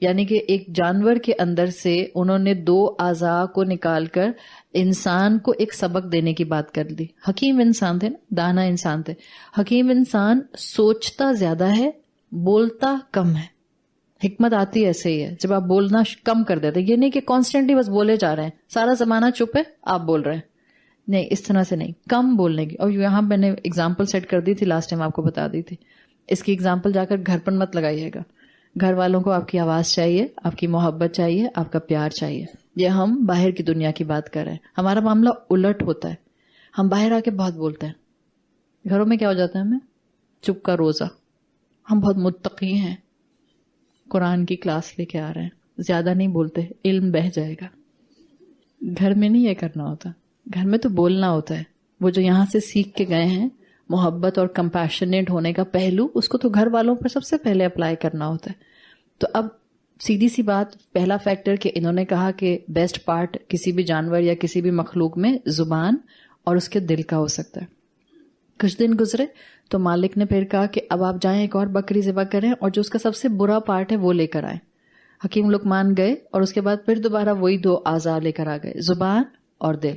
یعنی کہ ایک جانور کے اندر سے انہوں نے دو اعضاء کو نکال کر انسان کو ایک سبق دینے کی بات کر دی. حکیم انسان تھے نا، دانا انسان تھے. حکیم انسان سوچتا زیادہ ہے، بولتا کم ہے. حکمت آتی ایسے ہی ہے جب آپ بولنا کم کر دیتے. یہ نہیں کہ کانسٹنٹلی بس بولے جا رہے ہیں، سارا زمانہ چپ ہے آپ بول رہے ہیں، نہیں، اس طرح سے نہیں، کم بولنے کی. اور یہاں میں نے اگزامپل سیٹ کر دی تھی لاسٹ ٹائم، آپ کو بتا دی تھی. اس کی اگزامپل جا کر گھر پر مت لگائیے گا. گھر والوں کو آپ کی آواز چاہیے، آپ کی محبت چاہیے، آپ کا پیار چاہیے. یہ ہم باہر کی دنیا کی بات کر رہے ہیں. ہمارا معاملہ الٹ ہوتا ہے. ہم باہر آ کے بہت بولتے ہیں، گھروں میں کیا ہو جاتا ہے، ہمیں چپ کا روزہ. ہم بہت متقی ہیں، قرآن کی کلاس لے کے آ رہے ہیں، زیادہ نہیں بولتے، علم بہہ جائے گا. گھر میں نہیں یہ کرنا ہوتا. گھر میں تو بولنا ہوتا ہے. وہ جو یہاں سے سیکھ کے گئے ہیں محبت اور کمپیشنیٹ ہونے کا پہلو، اس کو تو گھر والوں پر سب سے پہلے اپلائی کرنا ہوتا ہے. تو اب سیدھی سی بات، پہلا فیکٹر کہ انہوں نے کہا کہ بیسٹ پارٹ کسی بھی جانور یا کسی بھی مخلوق میں زبان اور اس کے دل کا ہو سکتا ہے. کچھ دن گزرے تو مالک نے پھر کہا کہ اب آپ جائیں ایک اور بکری ذبح کریں اور جو اس کا سب سے برا پارٹ ہے وہ لے کر آئیں. حکیم لقمان گئے اور اس کے بعد پھر دوبارہ وہی دو اعضاء لے کر آ گئے، زبان اور دل.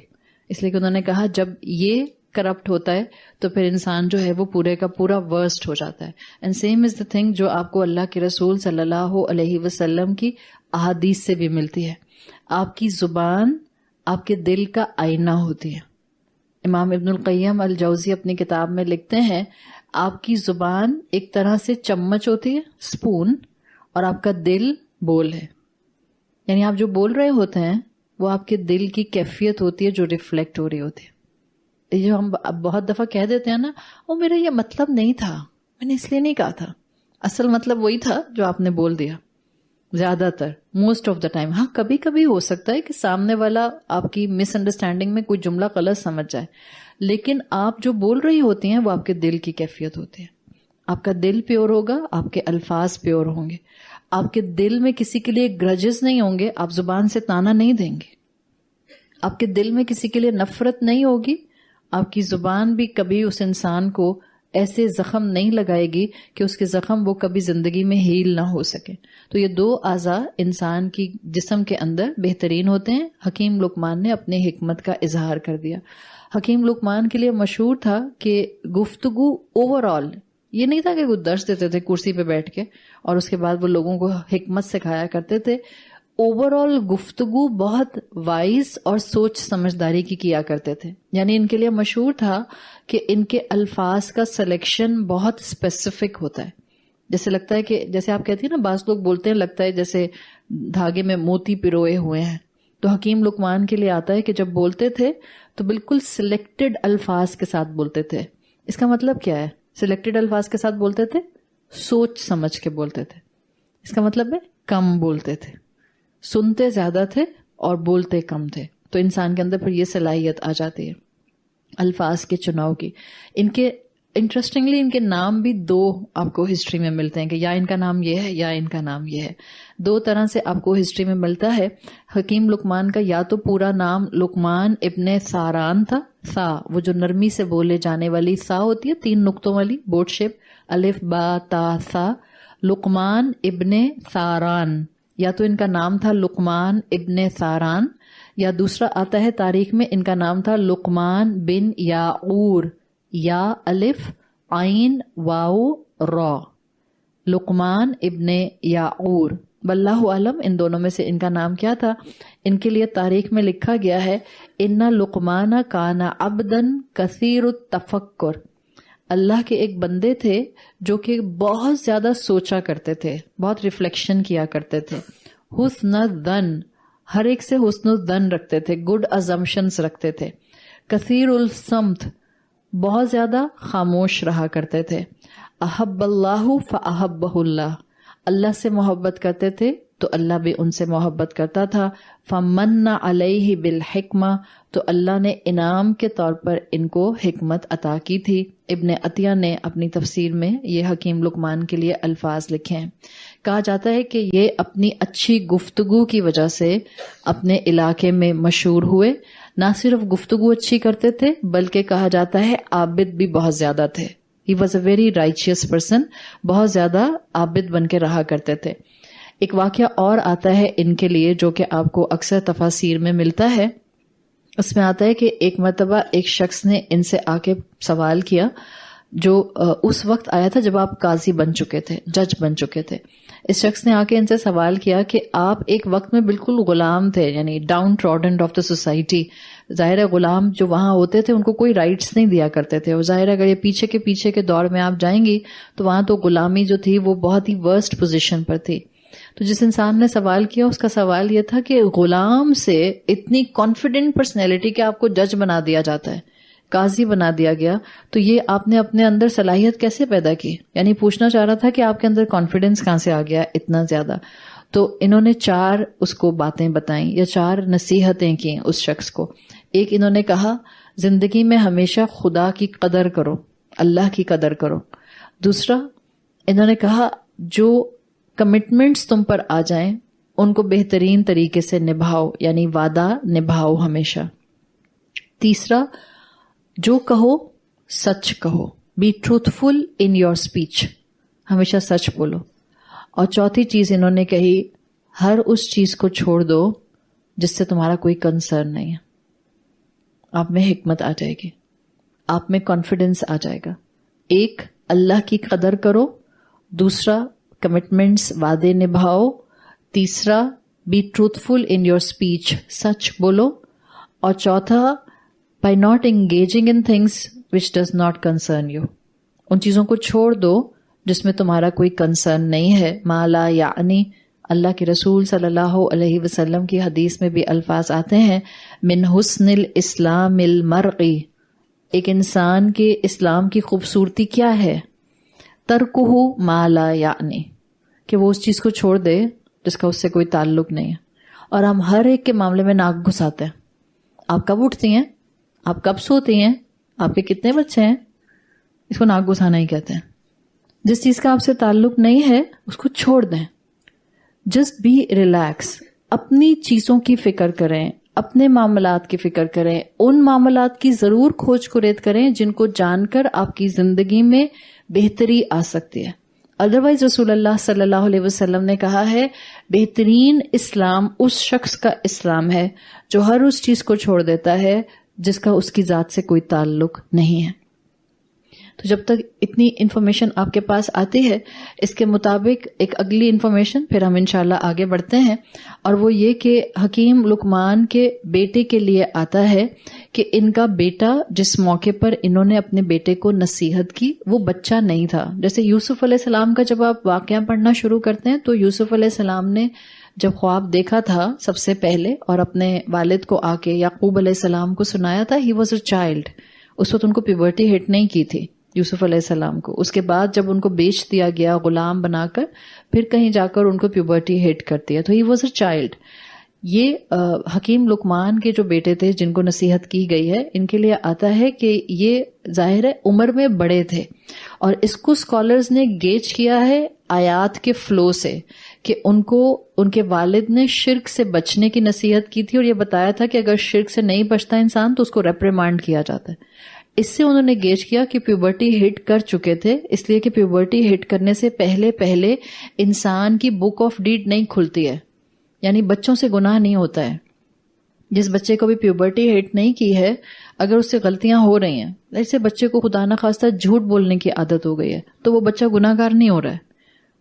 اس لیے کہ انہوں نے کہا جب یہ کرپٹ ہوتا ہے تو پھر انسان جو ہے وہ پورے کا پورا ورسٹ ہو جاتا ہے. And same is the thing جو آپ کو اللہ کے رسول صلی اللہ علیہ وسلم کی احادیث سے بھی ملتی ہے. آپ کی زبان آپ کے دل کا آئینہ ہوتی ہے. امام ابن القیم الجوزی اپنی کتاب میں لکھتے ہیں آپ کی زبان ایک طرح سے چمچ ہوتی ہے، سپون، اور آپ کا دل بول ہے. یعنی آپ جو بول رہے ہوتے ہیں وہ آپ کے دل کی کیفیت ہوتی ہے جو ریفلیکٹ ہو رہی ہوتی ہے. یہ جو ہم بہت دفعہ کہہ دیتے ہیں نا، وہ میرا یہ مطلب نہیں تھا، میں نے اس لیے نہیں کہا تھا، اصل مطلب وہی تھا جو آپ نے بول دیا. زیادہ تر، موسٹ آف دا ٹائم. ہاں کبھی کبھی ہو سکتا ہے کہ سامنے والا آپ کی مس انڈرسٹینڈنگ میں کوئی جملہ غلط سمجھ جائے، لیکن آپ جو بول رہی ہوتی ہیں وہ آپ کے دل کی کیفیت ہوتی ہے. آپ کا دل پیور ہوگا، آپ کے الفاظ پیور ہوں گے، آپ کے دل میں کسی کے لیے گرجز نہیں ہوں گے، آپ زبان سے تانا نہیں دیں گے، آپ کے دل میں کسی کے لیے نفرت نہیں ہوگی، آپ کی زبان بھی کبھی اس انسان کو ایسے زخم نہیں لگائے گی کہ اس کے زخم وہ کبھی زندگی میں ہیل نہ ہو سکے. تو یہ دو اعضاء انسان کی جسم کے اندر بہترین ہوتے ہیں. حکیم لقمان نے اپنے حکمت کا اظہار کر دیا. حکیم لقمان کے لیے مشہور تھا کہ گفتگو اوور آل، یہ نہیں تھا کہ وہ درس دیتے تھے کرسی پہ بیٹھ کے اور اس کے بعد وہ لوگوں کو حکمت سکھایا کرتے تھے. اوور آل گفتگو بہت وائز اور سوچ سمجھداری کی کیا کرتے تھے. یعنی ان کے لیے مشہور تھا کہ ان کے الفاظ کا سلیکشن بہت اسپیسیفک ہوتا ہے. جیسے لگتا ہے کہ جیسے آپ کہتی ہیں نا، بعض لوگ بولتے ہیں لگتا ہے جیسے دھاگے میں موتی پروئے ہوئے ہیں. تو حکیم لقمان کے لیے آتا ہے کہ جب بولتے تھے تو بالکل سلیکٹڈ الفاظ کے ساتھ بولتے تھے. اس کا مطلب کیا ہے؟ سلیکٹڈ الفاظ کے ساتھ بولتے تھے، سوچ سمجھ کے بولتے تھے. اس کا مطلب ہے کم بولتے تھے، سنتے زیادہ تھے اور بولتے کم تھے. تو انسان کے اندر پھر یہ صلاحیت آ جاتی ہے الفاظ کے چناؤ کی. ان کے انٹرسٹنگلی ان کے نام بھی دو آپ کو ہسٹری میں ملتے ہیں کہ یا ان کا نام یہ ہے یا ان کا نام یہ ہے. دو طرح سے آپ کو ہسٹری میں ملتا ہے. حکیم لقمان کا یا تو پورا نام لقمان ابن ثاران تھا. ثا وہ جو نرمی سے بولے جانے والی ثا ہوتی ہے، 3 نقطوں والی بورڈ شیپ، الف با تا ثا. لقمان ابن ثاران یا تو ان کا نام تھا لقمان ابن ثاران، یا دوسرا آتا ہے تاریخ میں ان کا نام تھا لقمان بن یاعور، یا الف عین واو را، لقمان ابن یاعور. واللہ عالم ان دونوں میں سے ان کا نام کیا تھا. ان کے لیے تاریخ میں لکھا گیا ہے ان لقمان کان عبدا کثیر التفکر، اللہ کے ایک بندے تھے جو کہ بہت زیادہ سوچا کرتے تھے، بہت ریفلیکشن کیا کرتے تھے. حسن الظن، ہر ایک سے حسن الظن رکھتے تھے، گڈ ازمپشنز رکھتے تھے. کثیر الصمت، بہت زیادہ خاموش رہا کرتے تھے. احب اللہ فاحبہ اللہ، اللہ سے محبت کرتے تھے تو اللہ بھی ان سے محبت کرتا تھا. فمن علیہ بالحکمہ، تو اللہ نے انعام کے طور پر ان کو حکمت عطا کی تھی. ابن عطیہ نے اپنی تفسیر میں یہ حکیم لقمان کے لیے الفاظ لکھے ہیں. کہا جاتا ہے کہ یہ اپنی اچھی گفتگو کی وجہ سے اپنے علاقے میں مشہور ہوئے. نہ صرف گفتگو اچھی کرتے تھے بلکہ کہا جاتا ہے عابد بھی بہت زیادہ تھے. He was a very righteous person، بہت زیادہ عابد بن کے رہا کرتے تھے. ایک واقعہ اور آتا ہے ان کے لیے جو کہ آپ کو اکثر تفاسیر میں ملتا ہے. اس میں آتا ہے کہ ایک مرتبہ ایک شخص نے ان سے آ کے سوال کیا، جو اس وقت آیا تھا جب آپ قاضی بن چکے تھے، جج بن چکے تھے. اس شخص نے آ کے ان سے سوال کیا کہ آپ ایک وقت میں بالکل غلام تھے، یعنی down trodden of the society. ظاہر ہے غلام جو وہاں ہوتے تھے ان کو کوئی رائٹس نہیں دیا کرتے تھے، اور ظاہر ہے اگر یہ پیچھے کے دور میں آپ جائیں گی تو وہاں تو غلامی جو تھی وہ بہت ہی ورسٹ پوزیشن پر تھی. تو جس انسان نے سوال کیا اس کا سوال یہ تھا کہ غلام سے اتنی کانفیڈنٹ پرسنالٹی کہ آپ کو جج بنا دیا جاتا ہے، قاضی بنا دیا گیا، تو یہ آپ نے اپنے اندر صلاحیت کیسے پیدا کی؟ یعنی پوچھنا چاہ رہا تھا کہ آپ کے اندر کانفیڈنس کہاں سے آ گیا اتنا زیادہ. تو انہوں نے 4 اس کو باتیں بتائیں یا 4 نصیحتیں کی اس شخص کو. ایک انہوں نے کہا زندگی میں ہمیشہ خدا کی قدر کرو، اللہ کی قدر کرو. دوسرا انہوں نے کہا جو کمٹمنٹس تم پر آ جائیں ان کو بہترین طریقے سے نبھاؤ، یعنی وعدہ نبھاؤ ہمیشہ. تیسرا جو کہو سچ کہو، be truthful in your speech, ہمیشہ سچ بولو. اور چوتھی چیز انہوں نے کہی ہر اس چیز کو چھوڑ دو جس سے تمہارا کوئی کنسرن نہیں ہے. آپ میں حکمت آ جائے گی، آپ میں کانفیڈنس آ جائے گا. ایک اللہ کی قدر کرو، دوسرا کمٹمنٹس وعدے نبھاؤ، تیسرا be truthful in your speech, سچ بولو، اور چوتھا by not engaging in things which does not concern you, ان چیزوں کو چھوڑ دو جس میں تمہارا کوئی کنسرن نہیں ہے. ما لا یعنی، اللہ کے رسول صلی اللہ علیہ وسلم کی حدیث میں بھی الفاظ آتے ہیں من حسن الاسلام المرء، ایک انسان کے اسلام کی خوبصورتی کیا ہے؟ ترکہ ما لا یعنی، کہ وہ اس چیز کو چھوڑ دے جس کا اس سے کوئی تعلق نہیں ہے. اور ہم ہر ایک کے معاملے میں ناک گھساتے ہیں. آپ کب اٹھتی ہیں، آپ کب سوتی ہیں، آپ کے کتنے بچے ہیں، اس کو ناک گھسانا ہی کہتے ہیں. جس چیز کا آپ سے تعلق نہیں ہے اس کو چھوڑ دیں. جسٹ بی ریلیکس، اپنی چیزوں کی فکر کریں، اپنے معاملات کی فکر کریں، ان معاملات کی ضرور کھوج کرید کریں جن کو جان کر آپ کی زندگی میں بہتری آ سکتی ہے. ادروائز رسول اللہ صلی اللہ علیہ وسلم نے کہا ہے بہترین اسلام اس شخص کا اسلام ہے جو ہر اس چیز کو چھوڑ دیتا ہے جس کا اس کی ذات سے کوئی تعلق نہیں ہے. تو جب تک اتنی انفارمیشن آپ کے پاس آتی ہے، اس کے مطابق ایک اگلی انفارمیشن پھر ہم انشاءاللہ آگے بڑھتے ہیں، اور وہ یہ کہ حکیم لقمان کے بیٹے کے لیے آتا ہے کہ ان کا بیٹا جس موقع پر انہوں نے اپنے بیٹے کو نصیحت کی وہ بچہ نہیں تھا. جیسے یوسف علیہ السلام کا جب آپ واقعہ پڑھنا شروع کرتے ہیں تو یوسف علیہ السلام نے جب خواب دیکھا تھا سب سے پہلے اور اپنے والد کو آ کے یعقوب علیہ السلام کو سنایا تھا، ہی واز اے چائلڈ. اس وقت ان کو پیورٹی ہٹ نہیں کی تھی یوسف علیہ السلام کو. اس کے بعد جب ان کو بیچ دیا گیا غلام بنا کر، پھر کہیں جا کر ان کو پیوبرٹی ہٹ کرتی ہے، تو ہی واز اے چائلڈ. یہ حکیم لقمان کے جو بیٹے تھے جن کو نصیحت کی گئی ہے، ان کے لیے آتا ہے کہ یہ ظاہر ہے عمر میں بڑے تھے، اور اس کو اسکالرز نے گیج کیا ہے آیات کے فلو سے کہ ان کو ان کے والد نے شرک سے بچنے کی نصیحت کی تھی، اور یہ بتایا تھا کہ اگر شرک سے نہیں بچتا انسان تو اس کو ریپریمانڈ کیا جاتا ہے. اس سے انہوں نے گیج کیا کہ پیوبرٹی ہٹ کر چکے تھے، اس لیے کہ پیوبرٹی ہٹ کرنے سے پہلے انسان کی بک آف ڈیڈ نہیں کھلتی ہے، یعنی بچوں سے گناہ نہیں ہوتا ہے. جس بچے کو بھی پیوبرٹی ہٹ نہیں کی ہے، اگر اس سے غلطیاں ہو رہی ہیں، جیسے بچے کو خدا نخواستہ جھوٹ بولنے کی عادت ہو گئی ہے، تو وہ بچہ گناہ گار نہیں ہو رہا ہے.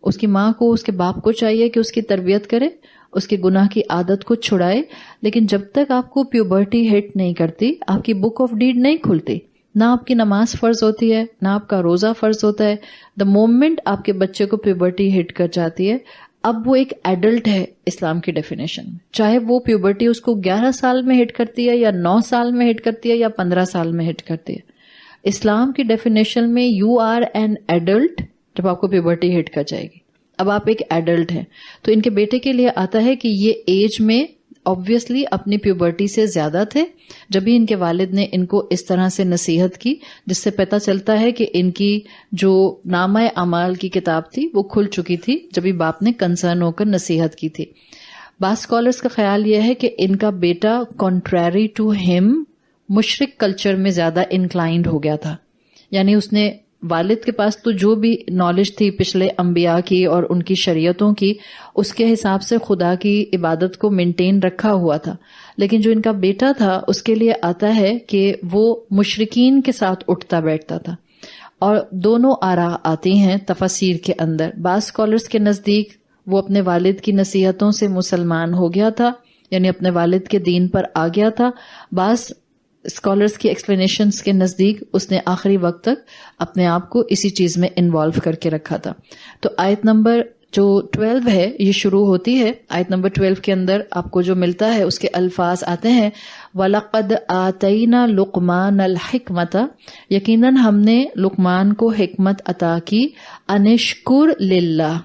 اس کی ماں کو، اس کے باپ کو چاہیے کہ اس کی تربیت کرے، اس کے گناہ کی عادت کو چھڑائے، لیکن جب تک آپ کو پیوبرٹی ہٹ نہیں کرتی، آپ کی بک آف ڈیڈ نہیں کھلتی. نہ آپ کی نماز فرض ہوتی ہے، نہ آپ کا روزہ فرض ہوتا ہے. دا مومنٹ آپ کے بچے کو پیوبرٹی ہٹ کر جاتی ہے، اب وہ ایک ایڈلٹ ہے اسلام کی ڈیفینیشن میں. چاہے وہ پیوبرٹی اس کو 11 سال میں ہٹ کرتی ہے، یا 9 سال میں ہٹ کرتی ہے، یا 15 سال میں ہٹ کرتی ہے. اسلام کی ڈیفینیشن میں یو آر این ایڈلٹ جب آپ کو پیوبرٹی ہٹ کر جائے گی. اب آپ ایک ایڈلٹ ہیں. تو ان کے بیٹے کے لیے آتا ہے کہ یہ ایج میں obviously اپنی پیوبرٹی سے زیادہ تھے جب ہی ان کے والد نے ان کو اس طرح سے نصیحت کی، جس سے پتہ چلتا ہے کہ ان کی جو نامہ اعمال کی کتاب تھی وہ کھل چکی تھی جب ہی باپ نے کنسرن ہو کر نصیحت کی تھی. بعض اسکالرس کا خیال یہ ہے کہ ان کا بیٹا کنٹریری ٹو ہم مشرک کلچر میں زیادہ انکلائنڈ ہو گیا تھا، یعنی اس نے والد کے پاس تو جو بھی نالج تھی پچھلے انبیاء کی اور ان کی شریعتوں کی، اس کے حساب سے خدا کی عبادت کو مینٹین رکھا ہوا تھا. لیکن جو ان کا بیٹا تھا اس کے لیے آتا ہے کہ وہ مشرکین کے ساتھ اٹھتا بیٹھتا تھا. اور دونوں آراء آتی ہیں تفاسیر کے اندر. بعض اسکالرس کے نزدیک وہ اپنے والد کی نصیحتوں سے مسلمان ہو گیا تھا، یعنی اپنے والد کے دین پر آ گیا تھا. بعض اسکالرس کی ایکسپلینیشنز کے نزدیک اس نے آخری وقت تک اپنے آپ کو اسی چیز میں انوالو کر کے رکھا تھا. تو آیت نمبر جو 12 ہے یہ شروع ہوتی ہے. آیت نمبر 12 کے اندر آپ کو جو ملتا ہے اس کے الفاظ آتے ہیں وَلَقَدْ آتَيْنَا لُقْمَانَ الْحِكْمَةَ، یقیناً ہم نے لقمان کو حکمت عطا کی، أَنِشْكُرْ لِلَّهِ،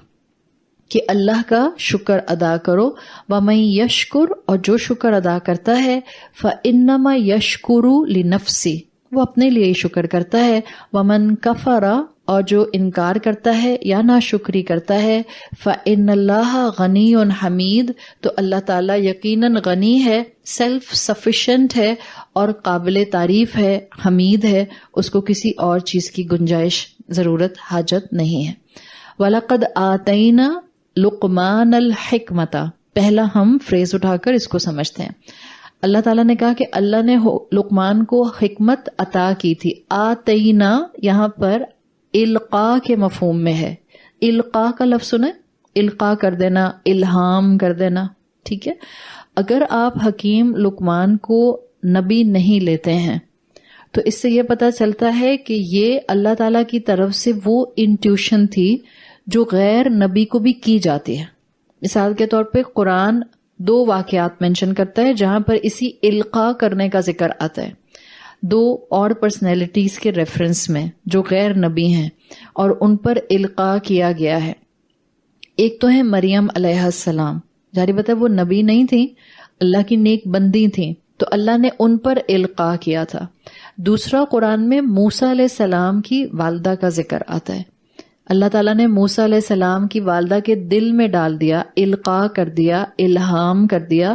کہ اللہ کا شکر ادا کرو، وَمَن يَشْكُرْ، اور جو شکر ادا کرتا ہے، فَإِنَّمَا يَشْكُرُ لِنَفْسِهِ، وہ اپنے لیے شکر کرتا ہے، وَمَن كَفَرَ، اور جو انکار کرتا ہے یا ناشکری کرتا ہے، فَإِنَّ اللَّهَ غَنِيٌّ حَمِيدٌ، تو اللہ تعالیٰ یقیناً غنی ہے، سیلف سفیشینٹ ہے اور قابل تعریف ہے، حمید ہے، اس کو کسی اور چیز کی گنجائش، ضرورت، حاجت نہیں ہے. وَلَقَدْ آتَيْنَا لقمان الحکمت، پہلا ہم فریز اٹھا کر اس کو سمجھتے ہیں. اللہ تعالیٰ نے کہا کہ اللہ نے لقمان کو حکمت عطا کی تھی. آتینا یہاں پر القاء کے مفہوم میں ہے. القاء کا لفظ سنیں، القاء کر دینا، الہام کر دینا، ٹھیک ہے. اگر آپ حکیم لقمان کو نبی نہیں لیتے ہیں تو اس سے یہ پتہ چلتا ہے کہ یہ اللہ تعالیٰ کی طرف سے وہ انٹیوشن تھی جو غیر نبی کو بھی کی جاتی ہے. مثال کے طور پہ قرآن 2 واقعات مینشن کرتا ہے جہاں پر اسی القاء کرنے کا ذکر آتا ہے، 2 اور پرسنالٹیز کے ریفرنس میں جو غیر نبی ہیں اور ان پر القاء کیا گیا ہے. ایک تو ہے مریم علیہ السلام، جاری بتا وہ نبی نہیں تھیں، اللہ کی نیک بندی تھیں، تو اللہ نے ان پر القاء کیا تھا. دوسرا قرآن میں موسیٰ علیہ السلام کی والدہ کا ذکر آتا ہے. اللہ تعالیٰ نے موسیٰ علیہ السلام کی والدہ کے دل میں ڈال دیا، القاء کر دیا، الہام کر دیا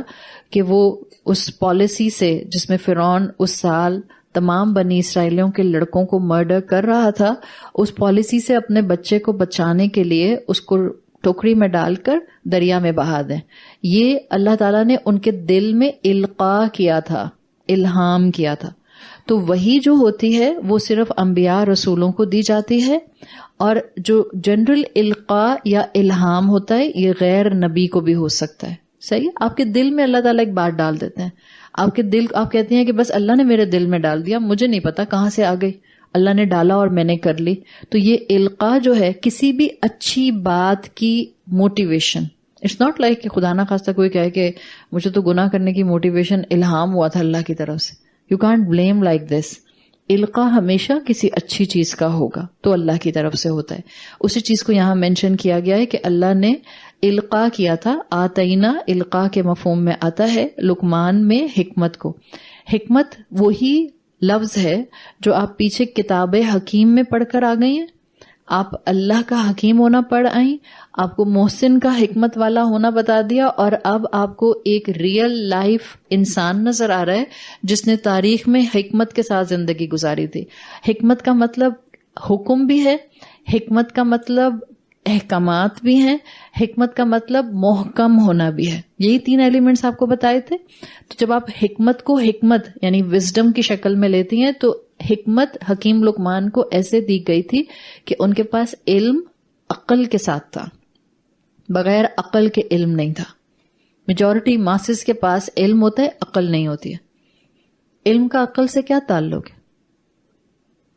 کہ وہ اس پالیسی سے جس میں فرعون اس سال تمام بنی اسرائیلیوں کے لڑکوں کو مرڈر کر رہا تھا، اس پالیسی سے اپنے بچے کو بچانے کے لیے اس کو ٹوکری میں ڈال کر دریا میں بہا دیں. یہ اللہ تعالیٰ نے ان کے دل میں القاء کیا تھا، الہام کیا تھا. تو وہی جو ہوتی ہے وہ صرف انبیاء رسولوں کو دی جاتی ہے، اور جو جنرل القاء یا الہام ہوتا ہے یہ غیر نبی کو بھی ہو سکتا ہے. صحیح، آپ کے دل میں اللہ تعالیٰ ایک بات ڈال دیتے ہیں، آپ کے دل، آپ کہتے ہیں کہ بس اللہ نے میرے دل میں ڈال دیا، مجھے نہیں پتا کہاں سے آ گئی، اللہ نے ڈالا اور میں نے کر لی. تو یہ القاء جو ہے کسی بھی اچھی بات کی موٹیویشن، اٹس ناٹ لائک کہ خدا نہ خواستہ کوئی کہے کہ مجھے تو گناہ کرنے کی موٹیویشن الہام ہوا تھا اللہ کی طرف سے. You can't blame like this. القاء ہمیشہ کسی اچھی چیز کا ہوگا تو اللہ کی طرف سے ہوتا ہے. اسی چیز کو یہاں مینشن کیا گیا ہے کہ اللہ نے القاء کیا تھا. آتینا القاء کے مفہوم میں آتا ہے لقمان میں حکمت کو. حکمت وہی لفظ ہے جو آپ پیچھے کتاب حکیم میں پڑھ کر آ گئی ہیں. آپ اللہ کا حکیم ہونا پڑھ آئیں, آپ کو محسن کا حکمت والا ہونا بتا دیا, اور اب آپ کو ایک ریئل لائف انسان نظر آ رہا ہے جس نے تاریخ میں حکمت کے ساتھ زندگی گزاری تھی. حکمت کا مطلب حکم بھی ہے, حکمت کا مطلب احکامات بھی ہیں, حکمت کا مطلب محکم ہونا بھی ہے. یہی 3 ایلیمنٹس آپ کو بتائے تھے. تو جب آپ حکمت کو حکمت یعنی وزڈم کی شکل میں لیتی ہیں تو حکمت حکیم لقمان کو ایسے دی گئی تھی کہ ان کے پاس علم عقل کے ساتھ تھا, بغیر عقل کے علم نہیں تھا. میجورٹی ماسز کے پاس علم ہوتا ہے, عقل نہیں ہوتی ہے. علم کا عقل سے کیا تعلق ہے؟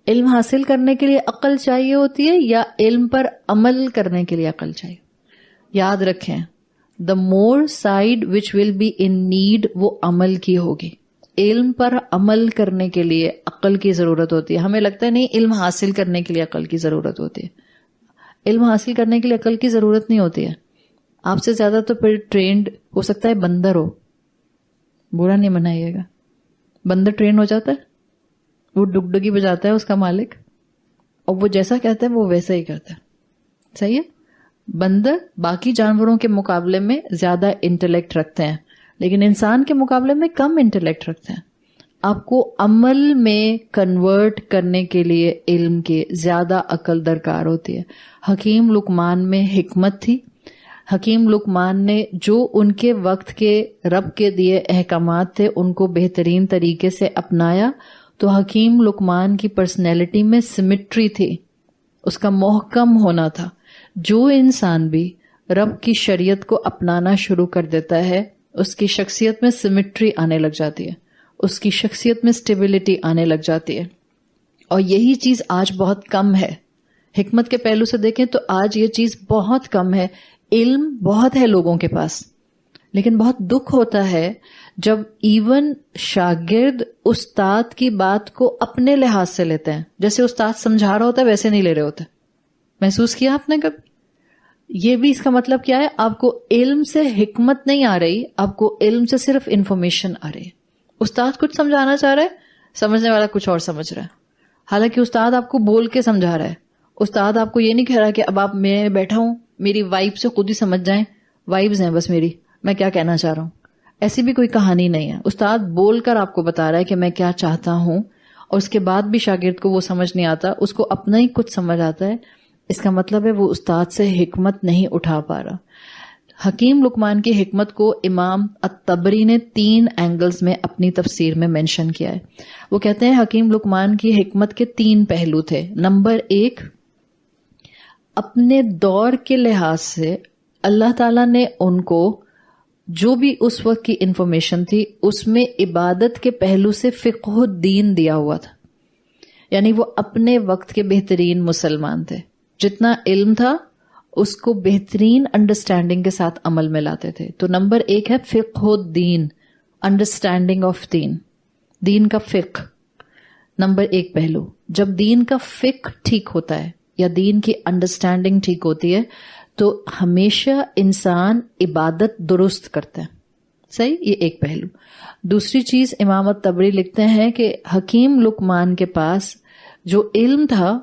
علم حاصل کرنے کے لیے عقل چاہیے ہوتی ہے یا علم پر عمل کرنے کے لیے عقل چاہیے؟ یاد رکھیں, the more side which will be in need وہ عمل کی ہوگی. علم پر عمل کرنے کے لیے عقل کی ضرورت ہوتی ہے. ہمیں لگتا ہے نہیں علم حاصل کرنے کے لیے عقل کی ضرورت ہوتی ہے. علم حاصل کرنے کے لیے عقل کی ضرورت نہیں ہوتی ہے. آپ سے زیادہ تو پھر ٹرینڈ ہو سکتا ہے بندر ہو, برا نہیں منائیے گا. بندر ٹرین ہو جاتا ہے, وہ ڈگڈگی بجاتا ہے اس کا مالک, اور وہ جیسا کہتا ہے وہ ویسا ہی کرتا ہے. صحیح ہے. بندر باقی جانوروں کے مقابلے میں زیادہ انٹلیکٹ رکھتے ہیں, لیکن انسان کے مقابلے میں کم انٹلیکٹ رکھتے ہیں. آپ کو عمل میں کنورٹ کرنے کے لیے علم کے زیادہ عقل درکار ہوتی ہے. حکیم لقمان میں حکمت تھی. حکیم لقمان نے جو ان کے وقت کے رب کے دیے احکامات تھے ان کو بہترین طریقے سے اپنایا. تو حکیم لقمان کی پرسنالٹی میں سمٹری تھی, اس کا محکم ہونا تھا. جو انسان بھی رب کی شریعت کو اپنانا شروع کر دیتا ہے اس کی شخصیت میں سمٹری آنے لگ جاتی ہے, اس کی شخصیت میں سٹیبلٹی آنے لگ جاتی ہے. اور یہی چیز آج بہت کم ہے. حکمت کے پہلو سے دیکھیں تو آج یہ چیز بہت کم ہے. علم بہت ہے لوگوں کے پاس, لیکن بہت دکھ ہوتا ہے جب ایون شاگرد استاد کی بات کو اپنے لحاظ سے لیتے ہیں. جیسے استاد سمجھا رہا ہوتا ہے ویسے نہیں لے رہے ہوتے. محسوس کیا آپ نے کبھی؟ یہ بھی اس کا مطلب کیا ہے, آپ کو علم سے حکمت نہیں آ رہی, آپ کو علم سے صرف انفارمیشن آ رہی ہے. استاد کچھ سمجھانا چاہ رہا ہے, سمجھنے والا کچھ اور سمجھ رہا ہے. حالانکہ استاد آپ کو بول کے سمجھا رہا ہے. استاد آپ کو یہ نہیں کہہ رہا کہ اب آپ میں بیٹھا ہوں میری وائب سے خود ہی سمجھ جائیں, وائبز ہیں بس میری, میں کیا کہنا چاہ رہا ہوں. ایسی بھی کوئی کہانی نہیں ہے. استاد بول کر آپ کو بتا رہا ہے کہ میں کیا چاہتا ہوں, اور اس کے بعد بھی شاگرد کو وہ سمجھ نہیں آتا, اس کو اپنا ہی کچھ سمجھ آتا ہے. اس کا مطلب ہے وہ استاد سے حکمت نہیں اٹھا پا رہا. حکیم لقمان کی حکمت کو امام الطبری نے 3 اینگلز میں اپنی تفسیر میں مینشن کیا ہے. وہ کہتے ہیں حکیم لقمان کی حکمت کے 3 پہلو تھے. نمبر 1, اپنے دور کے لحاظ سے اللہ تعالیٰ نے ان کو جو بھی اس وقت کی انفارمیشن تھی اس میں عبادت کے پہلو سے فقہ الدین دیا ہوا تھا. یعنی وہ اپنے وقت کے بہترین مسلمان تھے. جتنا علم تھا اس کو بہترین انڈرسٹینڈنگ کے ساتھ عمل میں لاتے تھے. تو نمبر 1 ہے فقہ الدین, انڈرسٹینڈنگ آف دین, دین کا فقہ. نمبر 1 پہلو. جب دین کا فقہ ٹھیک ہوتا ہے یا دین کی انڈرسٹینڈنگ ٹھیک ہوتی ہے تو ہمیشہ انسان عبادت درست کرتا ہے. صحیح, یہ ایک پہلو. دوسری چیز امام الطبری لکھتے ہیں کہ حکیم لقمان کے پاس جو علم تھا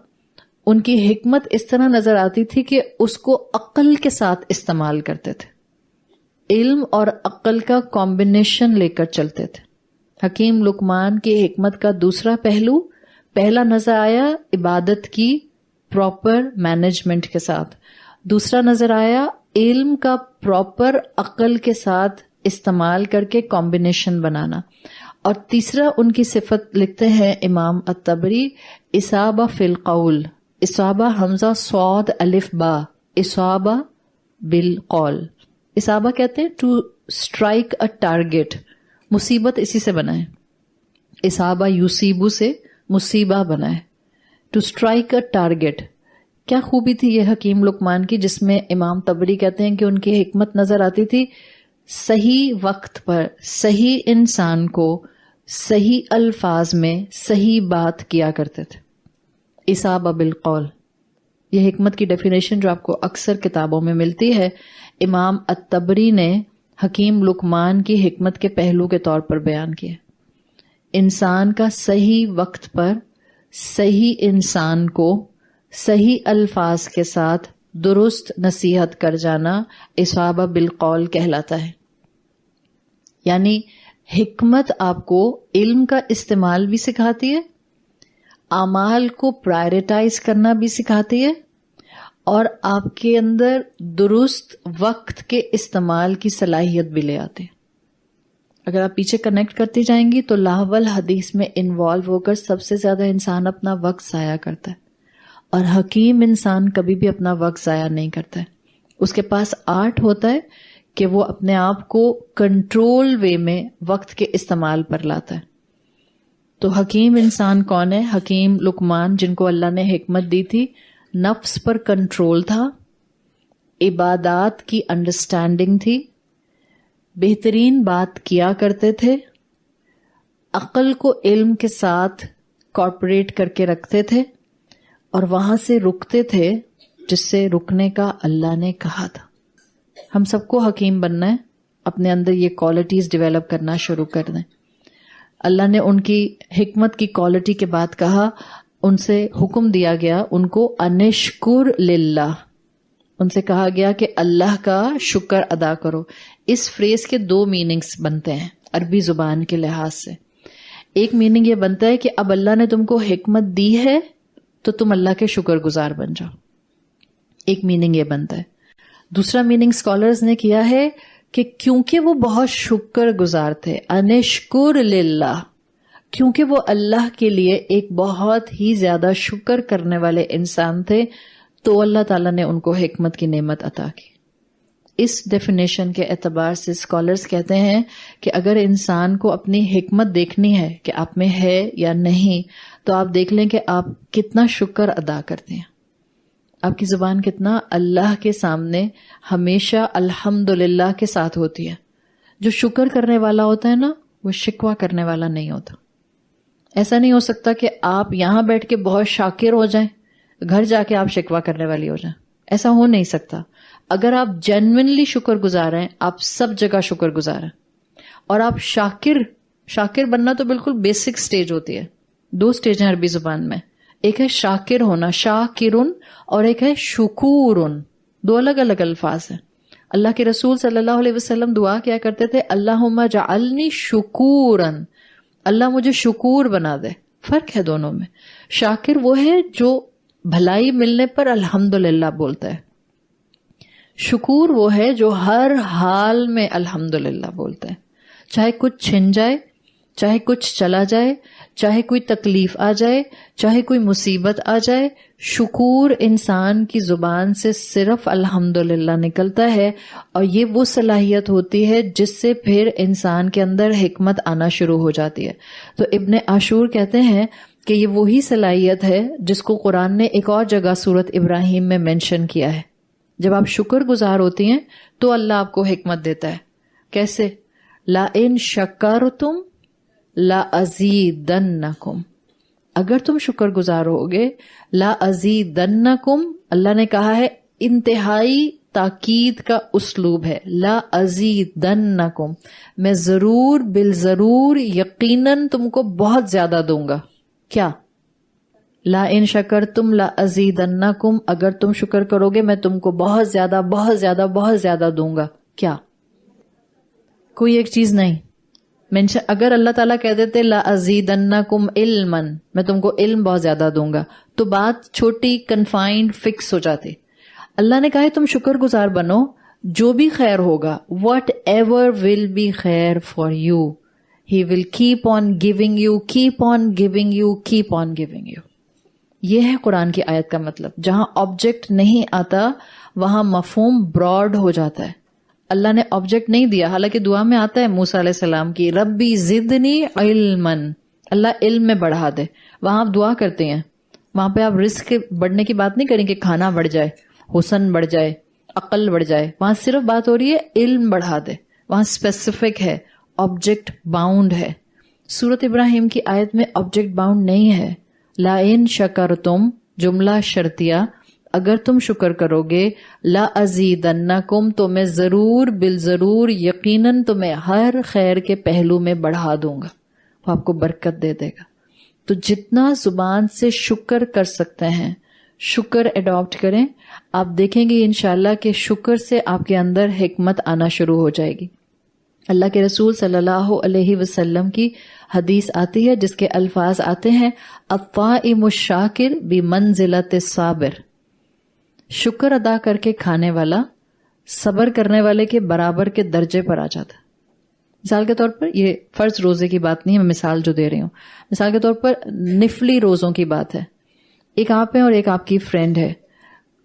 ان کی حکمت اس طرح نظر آتی تھی کہ اس کو عقل کے ساتھ استعمال کرتے تھے. علم اور عقل کا کمبینیشن لے کر چلتے تھے. حکیم لقمان کی حکمت کا دوسرا پہلو, پہلا نظر آیا عبادت کی پراپر مینجمنٹ کے ساتھ, دوسرا نظر آیا علم کا پراپر عقل کے ساتھ استعمال کر کے کمبینیشن بنانا, اور تیسرا ان کی صفت لکھتے ہیں امام الطبری اصابہ فی القول. اصابہ حمزہ صاد الف با, اصابہ بالقول. اصابہ کہتے ہیں ٹو اسٹرائک اے ٹارگیٹ. مصیبت اسی سے بنا ہے, اصابہ یوسیبو سے مصیبہ بنا ہے, ٹو اسٹرائک اے ٹارگیٹ. کیا خوبی تھی یہ حکیم لقمان کی جس میں امام طبری کہتے ہیں کہ ان کی حکمت نظر آتی تھی صحیح وقت پر صحیح انسان کو صحیح الفاظ میں صحیح بات کیا کرتے تھے. اصابہ بالقول, یہ حکمت کی ڈیفینیشن جو آپ کو اکثر کتابوں میں ملتی ہے, امام الطبری نے حکیم لقمان کی حکمت کے پہلو کے طور پر بیان کیا. انسان کا صحیح وقت پر صحیح انسان کو صحیح الفاظ کے ساتھ درست نصیحت کر جانا اصابہ بالقول کہلاتا ہے. یعنی حکمت آپ کو علم کا استعمال بھی سکھاتی ہے، اعمال کو پرائرٹائز کرنا بھی سکھاتی ہے، اور آپ کے اندر درست وقت کے استعمال کی صلاحیت بھی لے آتے ہیں. اگر آپ پیچھے کنیکٹ کرتی جائیں گی تو لاول حدیث میں انوالو ہو کر سب سے زیادہ انسان اپنا وقت ضائع کرتا ہے، اور حکیم انسان کبھی بھی اپنا وقت ضائع نہیں کرتا ہے. اس کے پاس آرٹ ہوتا ہے کہ وہ اپنے آپ کو کنٹرول وے میں وقت کے استعمال پر لاتا ہے. تو حکیم انسان کون ہے؟ حکیم لقمان، جن کو اللہ نے حکمت دی تھی، نفس پر کنٹرول تھا، عبادات کی انڈرسٹینڈنگ تھی، بہترین بات کیا کرتے تھے، عقل کو علم کے ساتھ کارپوریٹ کر کے رکھتے تھے، اور وہاں سے رکتے تھے جس سے رکنے کا اللہ نے کہا تھا. ہم سب کو حکیم بننا ہے، اپنے اندر یہ کوالٹیز ڈیولپ کرنا شروع کر دیں. اللہ نے ان کی حکمت کی کوالٹی کے بعد کہا، ان سے حکم دیا گیا ان کو انشکر للہ، ان سے کہا گیا کہ اللہ کا شکر ادا کرو. اس فریز کے دو میننگز بنتے ہیں عربی زبان کے لحاظ سے. ایک میننگ یہ بنتا ہے کہ اب اللہ نے تم کو حکمت دی ہے تو تم اللہ کے شکر گزار بن جاؤ. ایک میننگ یہ بنتا ہے. دوسرا میننگ اسکالرز نے کیا ہے کہ کیونکہ وہ بہت شکر گزار تھے، انشکر للہ، کیونکہ وہ اللہ کے لیے ایک بہت ہی زیادہ شکر کرنے والے انسان تھے، تو اللہ تعالیٰ نے ان کو حکمت کی نعمت عطا کی. اس ڈیفینیشن کے اعتبار سے اسکالرز کہتے ہیں کہ اگر انسان کو اپنی حکمت دیکھنی ہے کہ آپ میں ہے یا نہیں، تو آپ دیکھ لیں کہ آپ کتنا شکر ادا کرتے ہیں. آپ کی زبان کتنا اللہ کے سامنے ہمیشہ الحمدللہ کے ساتھ ہوتی ہے. جو شکر کرنے والا ہوتا ہے نا، وہ شکوہ کرنے والا نہیں ہوتا. ایسا نہیں ہو سکتا کہ آپ یہاں بیٹھ کے بہت شاکر ہو جائیں، گھر جا کے آپ شکوہ کرنے والی ہو جائیں. ایسا ہو نہیں سکتا. اگر آپ جینوئنلی شکر گزار ہیں، آپ سب جگہ شکر گزار ہیں. اور آپ شاکر بننا تو بالکل بیسک سٹیج ہوتی ہے. دو سٹیج ہیں عربی زبان میں، ایک ہے شاکر ہونا، شاکرن، اور ایک ہے شکورن. دو الگ الگ الفاظ ہیں. اللہ کے رسول صلی اللہ علیہ وسلم دعا کیا کرتے تھے، اللہم جعلنی شکورن، اللہ مجھے شکور بنا دے. فرق ہے دونوں میں. شاکر وہ ہے جو بھلائی ملنے پر الحمدللہ بولتا ہے. شکور وہ ہے جو ہر حال میں الحمدللہ بولتا ہے. چاہے کچھ چھن جائے، چاہے کچھ چلا جائے، چاہے کوئی تکلیف آ جائے، چاہے کوئی مصیبت آ جائے، شکور انسان کی زبان سے صرف الحمدللہ نکلتا ہے. اور یہ وہ صلاحیت ہوتی ہے جس سے پھر انسان کے اندر حکمت آنا شروع ہو جاتی ہے. تو ابن عاشور کہتے ہیں کہ یہ وہی صلاحیت ہے جس کو قرآن نے ایک اور جگہ سورت ابراہیم میں مینشن کیا ہے. جب آپ شکر گزار ہوتی ہیں تو اللہ آپ کو حکمت دیتا ہے. کیسے؟ لَإِن شَكَرْتُمْ لَأَزِيدَنَّكُمْ، اگر تم شکر گزار ہوگے، لَأَزِيدَنَّكُمْ، اللہ نے کہا ہے، انتہائی تاکید کا اسلوب ہے. لَأَزِيدَنَّكُمْ، میں ضرور بالضرور یقیناً تم کو بہت زیادہ دوں گا. کیا؟ لَإِن شَكَرْتُمْ لَأَزِيدَنَّكُمْ، اگر تم شکر کرو گے میں تم کو بہت زیادہ بہت زیادہ بہت زیادہ دوں گا. کیا؟ کوئی ایک چیز نہیں. اگر اللہ تعالیٰ کہہ دیتے لَأَزِيدَنَّكُمْ عِلْمًا، میں تم کو علم بہت زیادہ دوں گا، تو بات چھوٹی، کنفائنڈ، فکس ہو جاتی. اللہ نے کہا ہے تم شکر گزار بنو، جو بھی خیر ہوگا، وٹ ایور ول بی خیر for you, he will keep on giving you, keep on giving you, keep on giving you. یہ ہے قرآن کی آیت کا مطلب. جہاں آبجیکٹ نہیں آتا وہاں مفہوم براڈ ہو جاتا ہے. اللہ نے آبجیکٹ نہیں دیا، حالانکہ دعا میں آتا ہے موسیٰ علیہ السلام کی، ربی زدنی علما، اللہ علم میں بڑھا دے. وہاں آپ دعا کرتے ہیں، وہاں پہ آپ رزق کے بڑھنے کی بات نہیں کریں کہ کھانا بڑھ جائے، حسن بڑھ جائے، عقل بڑھ جائے. وہاں صرف بات ہو رہی ہے علم بڑھا دے. وہاں اسپیسیفک ہے، آبجیکٹ باؤنڈ ہے. سورت ابراہیم کی آیت میں آبجیکٹ باؤنڈ نہیں ہے. لَإِن شَكَرْتُمْ، جملہ شرطیہ، اگر تم شکر کرو گے، لَأَزِيدَنَّكُمْ، تو میں ضرور بالضرور یقیناً تمہیں ہر خیر کے پہلو میں بڑھا دوں گا. وہ آپ کو برکت دے دے گا. تو جتنا زبان سے شکر کر سکتے ہیں، شکر اڈاپٹ کریں. آپ دیکھیں گے انشاءاللہ کہ شکر سے آپ کے اندر حکمت آنا شروع ہو جائے گی. اللہ کے رسول صلی اللہ علیہ وسلم کی حدیث آتی ہے جس کے الفاظ آتے ہیں الطائم الشاکر بمنزلۃ الصابر. شکر ادا کر کے کھانے والا صبر کرنے والے کے برابر کے درجے پر آ جاتا ہے. مثال کے طور پر، یہ فرض روزے کی بات نہیں ہے، میں مثال جو دے رہی ہوں، مثال کے طور پر نفلی روزوں کی بات ہے. ایک آپ ہیں اور ایک آپ کی فرینڈ ہے.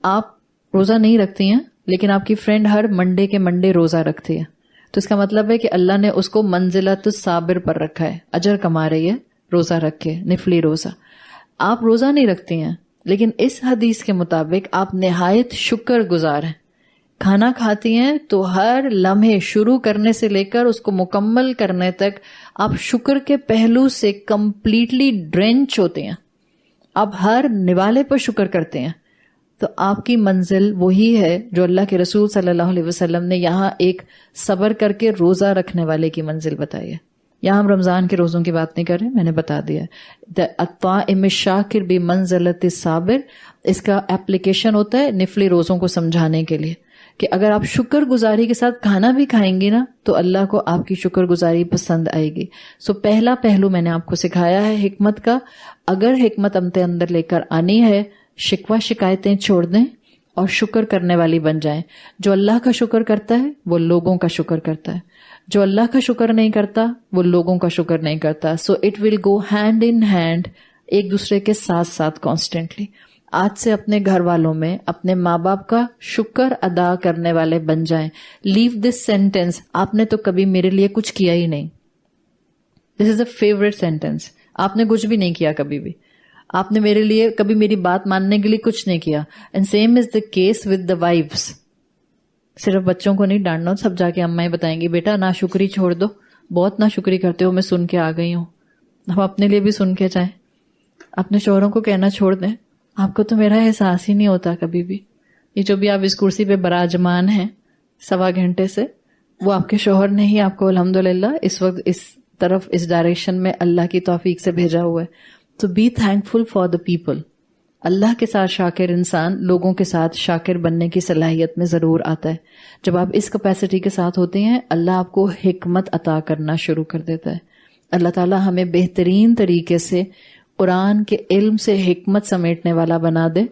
آپ روزہ نہیں رکھتی ہیں لیکن آپ کی فرینڈ ہر منڈے کے منڈے روزہ رکھتی ہے، تو اس کا مطلب ہے کہ اللہ نے اس کو منزلۃ الصابر پر رکھا ہے، اجر کما رہی ہے روزہ رکھ کے، نفلی روزہ. آپ روزہ نہیں رکھتی ہیں لیکن اس حدیث کے مطابق آپ نہایت شکر گزار ہیں. کھانا کھاتی ہیں تو ہر لمحے شروع کرنے سے لے کر اس کو مکمل کرنے تک آپ شکر کے پہلو سے کمپلیٹلی ڈرینچ ہوتے ہیں. آپ ہر نوالے پر شکر کرتے ہیں. تو آپ کی منزل وہی ہے جو اللہ کے رسول صلی اللہ علیہ وسلم نے یہاں ایک صبر کر کے روزہ رکھنے والے کی منزل بتائی ہے. یہاں ہم رمضان کے روزوں کی بات نہیں کر رہے، میں نے بتا دیا. الطائم الشاکر بمنزلۃ الصابر، اس کا اپلیکیشن ہوتا ہے نفلی روزوں کو سمجھانے کے لیے کہ اگر آپ شکر گزاری کے ساتھ کھانا بھی کھائیں گی نا تو اللہ کو آپ کی شکر گزاری پسند آئے گی. سو پہلا پہلو میں نے آپ کو سکھایا ہے حکمت کا. اگر حکمت اپنے اندر لے کر آنی ہے، شکوہ شکایتیں چھوڑ دیں اور شکر کرنے والی بن جائیں. جو اللہ کا شکر کرتا ہے وہ لوگوں کا شکر کرتا ہے، جو اللہ کا شکر نہیں کرتا وہ لوگوں کا شکر نہیں کرتا. So it will go hand in hand, ایک دوسرے کے ساتھ ساتھ کانسٹنٹلی. آج سے اپنے گھر والوں میں اپنے ماں باپ کا شکر ادا کرنے والے بن جائیں. لیو دس سینٹینس، آپ نے تو کبھی میرے لیے کچھ کیا ہی نہیں. دس از اے فیوریٹ سینٹینس. آپ نے کچھ بھی نہیں کیا کبھی بھی، آپ نے میرے لیے کبھی میری بات ماننے کے لیے کچھ نہیں کیا. And same is the case with the wives. صرف بچوں کو نہیں ڈانٹنا، سب جا کے امائیں بتائیں گی بیٹا ناشکری چھوڑ دو، بہت ناشکری کرتے ہو، میں سن کے آ گئی ہوں. ہم اپنے لیے بھی سن کے جائیں، اپنے شوہروں کو کہنا چھوڑ دیں آپ کو تو میرا احساس ہی نہیں ہوتا کبھی بھی. یہ جو بھی آپ اس کرسی پہ براجمان ہیں 1.25 گھنٹے سے، وہ آپ کے شوہر نے ہی آپ کو الحمدللہ اس وقت اس طرف اس ڈائریکشن میں اللہ کی توفیق سے بھیجا ہوا ہے. تو be thankful for the people. اللہ کے ساتھ شاکر انسان لوگوں کے ساتھ شاکر بننے کی صلاحیت میں ضرور آتا ہے. جب آپ اس کیپیسٹی کے ساتھ ہوتے ہیں اللہ آپ کو حکمت عطا کرنا شروع کر دیتا ہے. اللہ تعالیٰ ہمیں بہترین طریقے سے قرآن کے علم سے حکمت سمیٹنے والا بنا دے.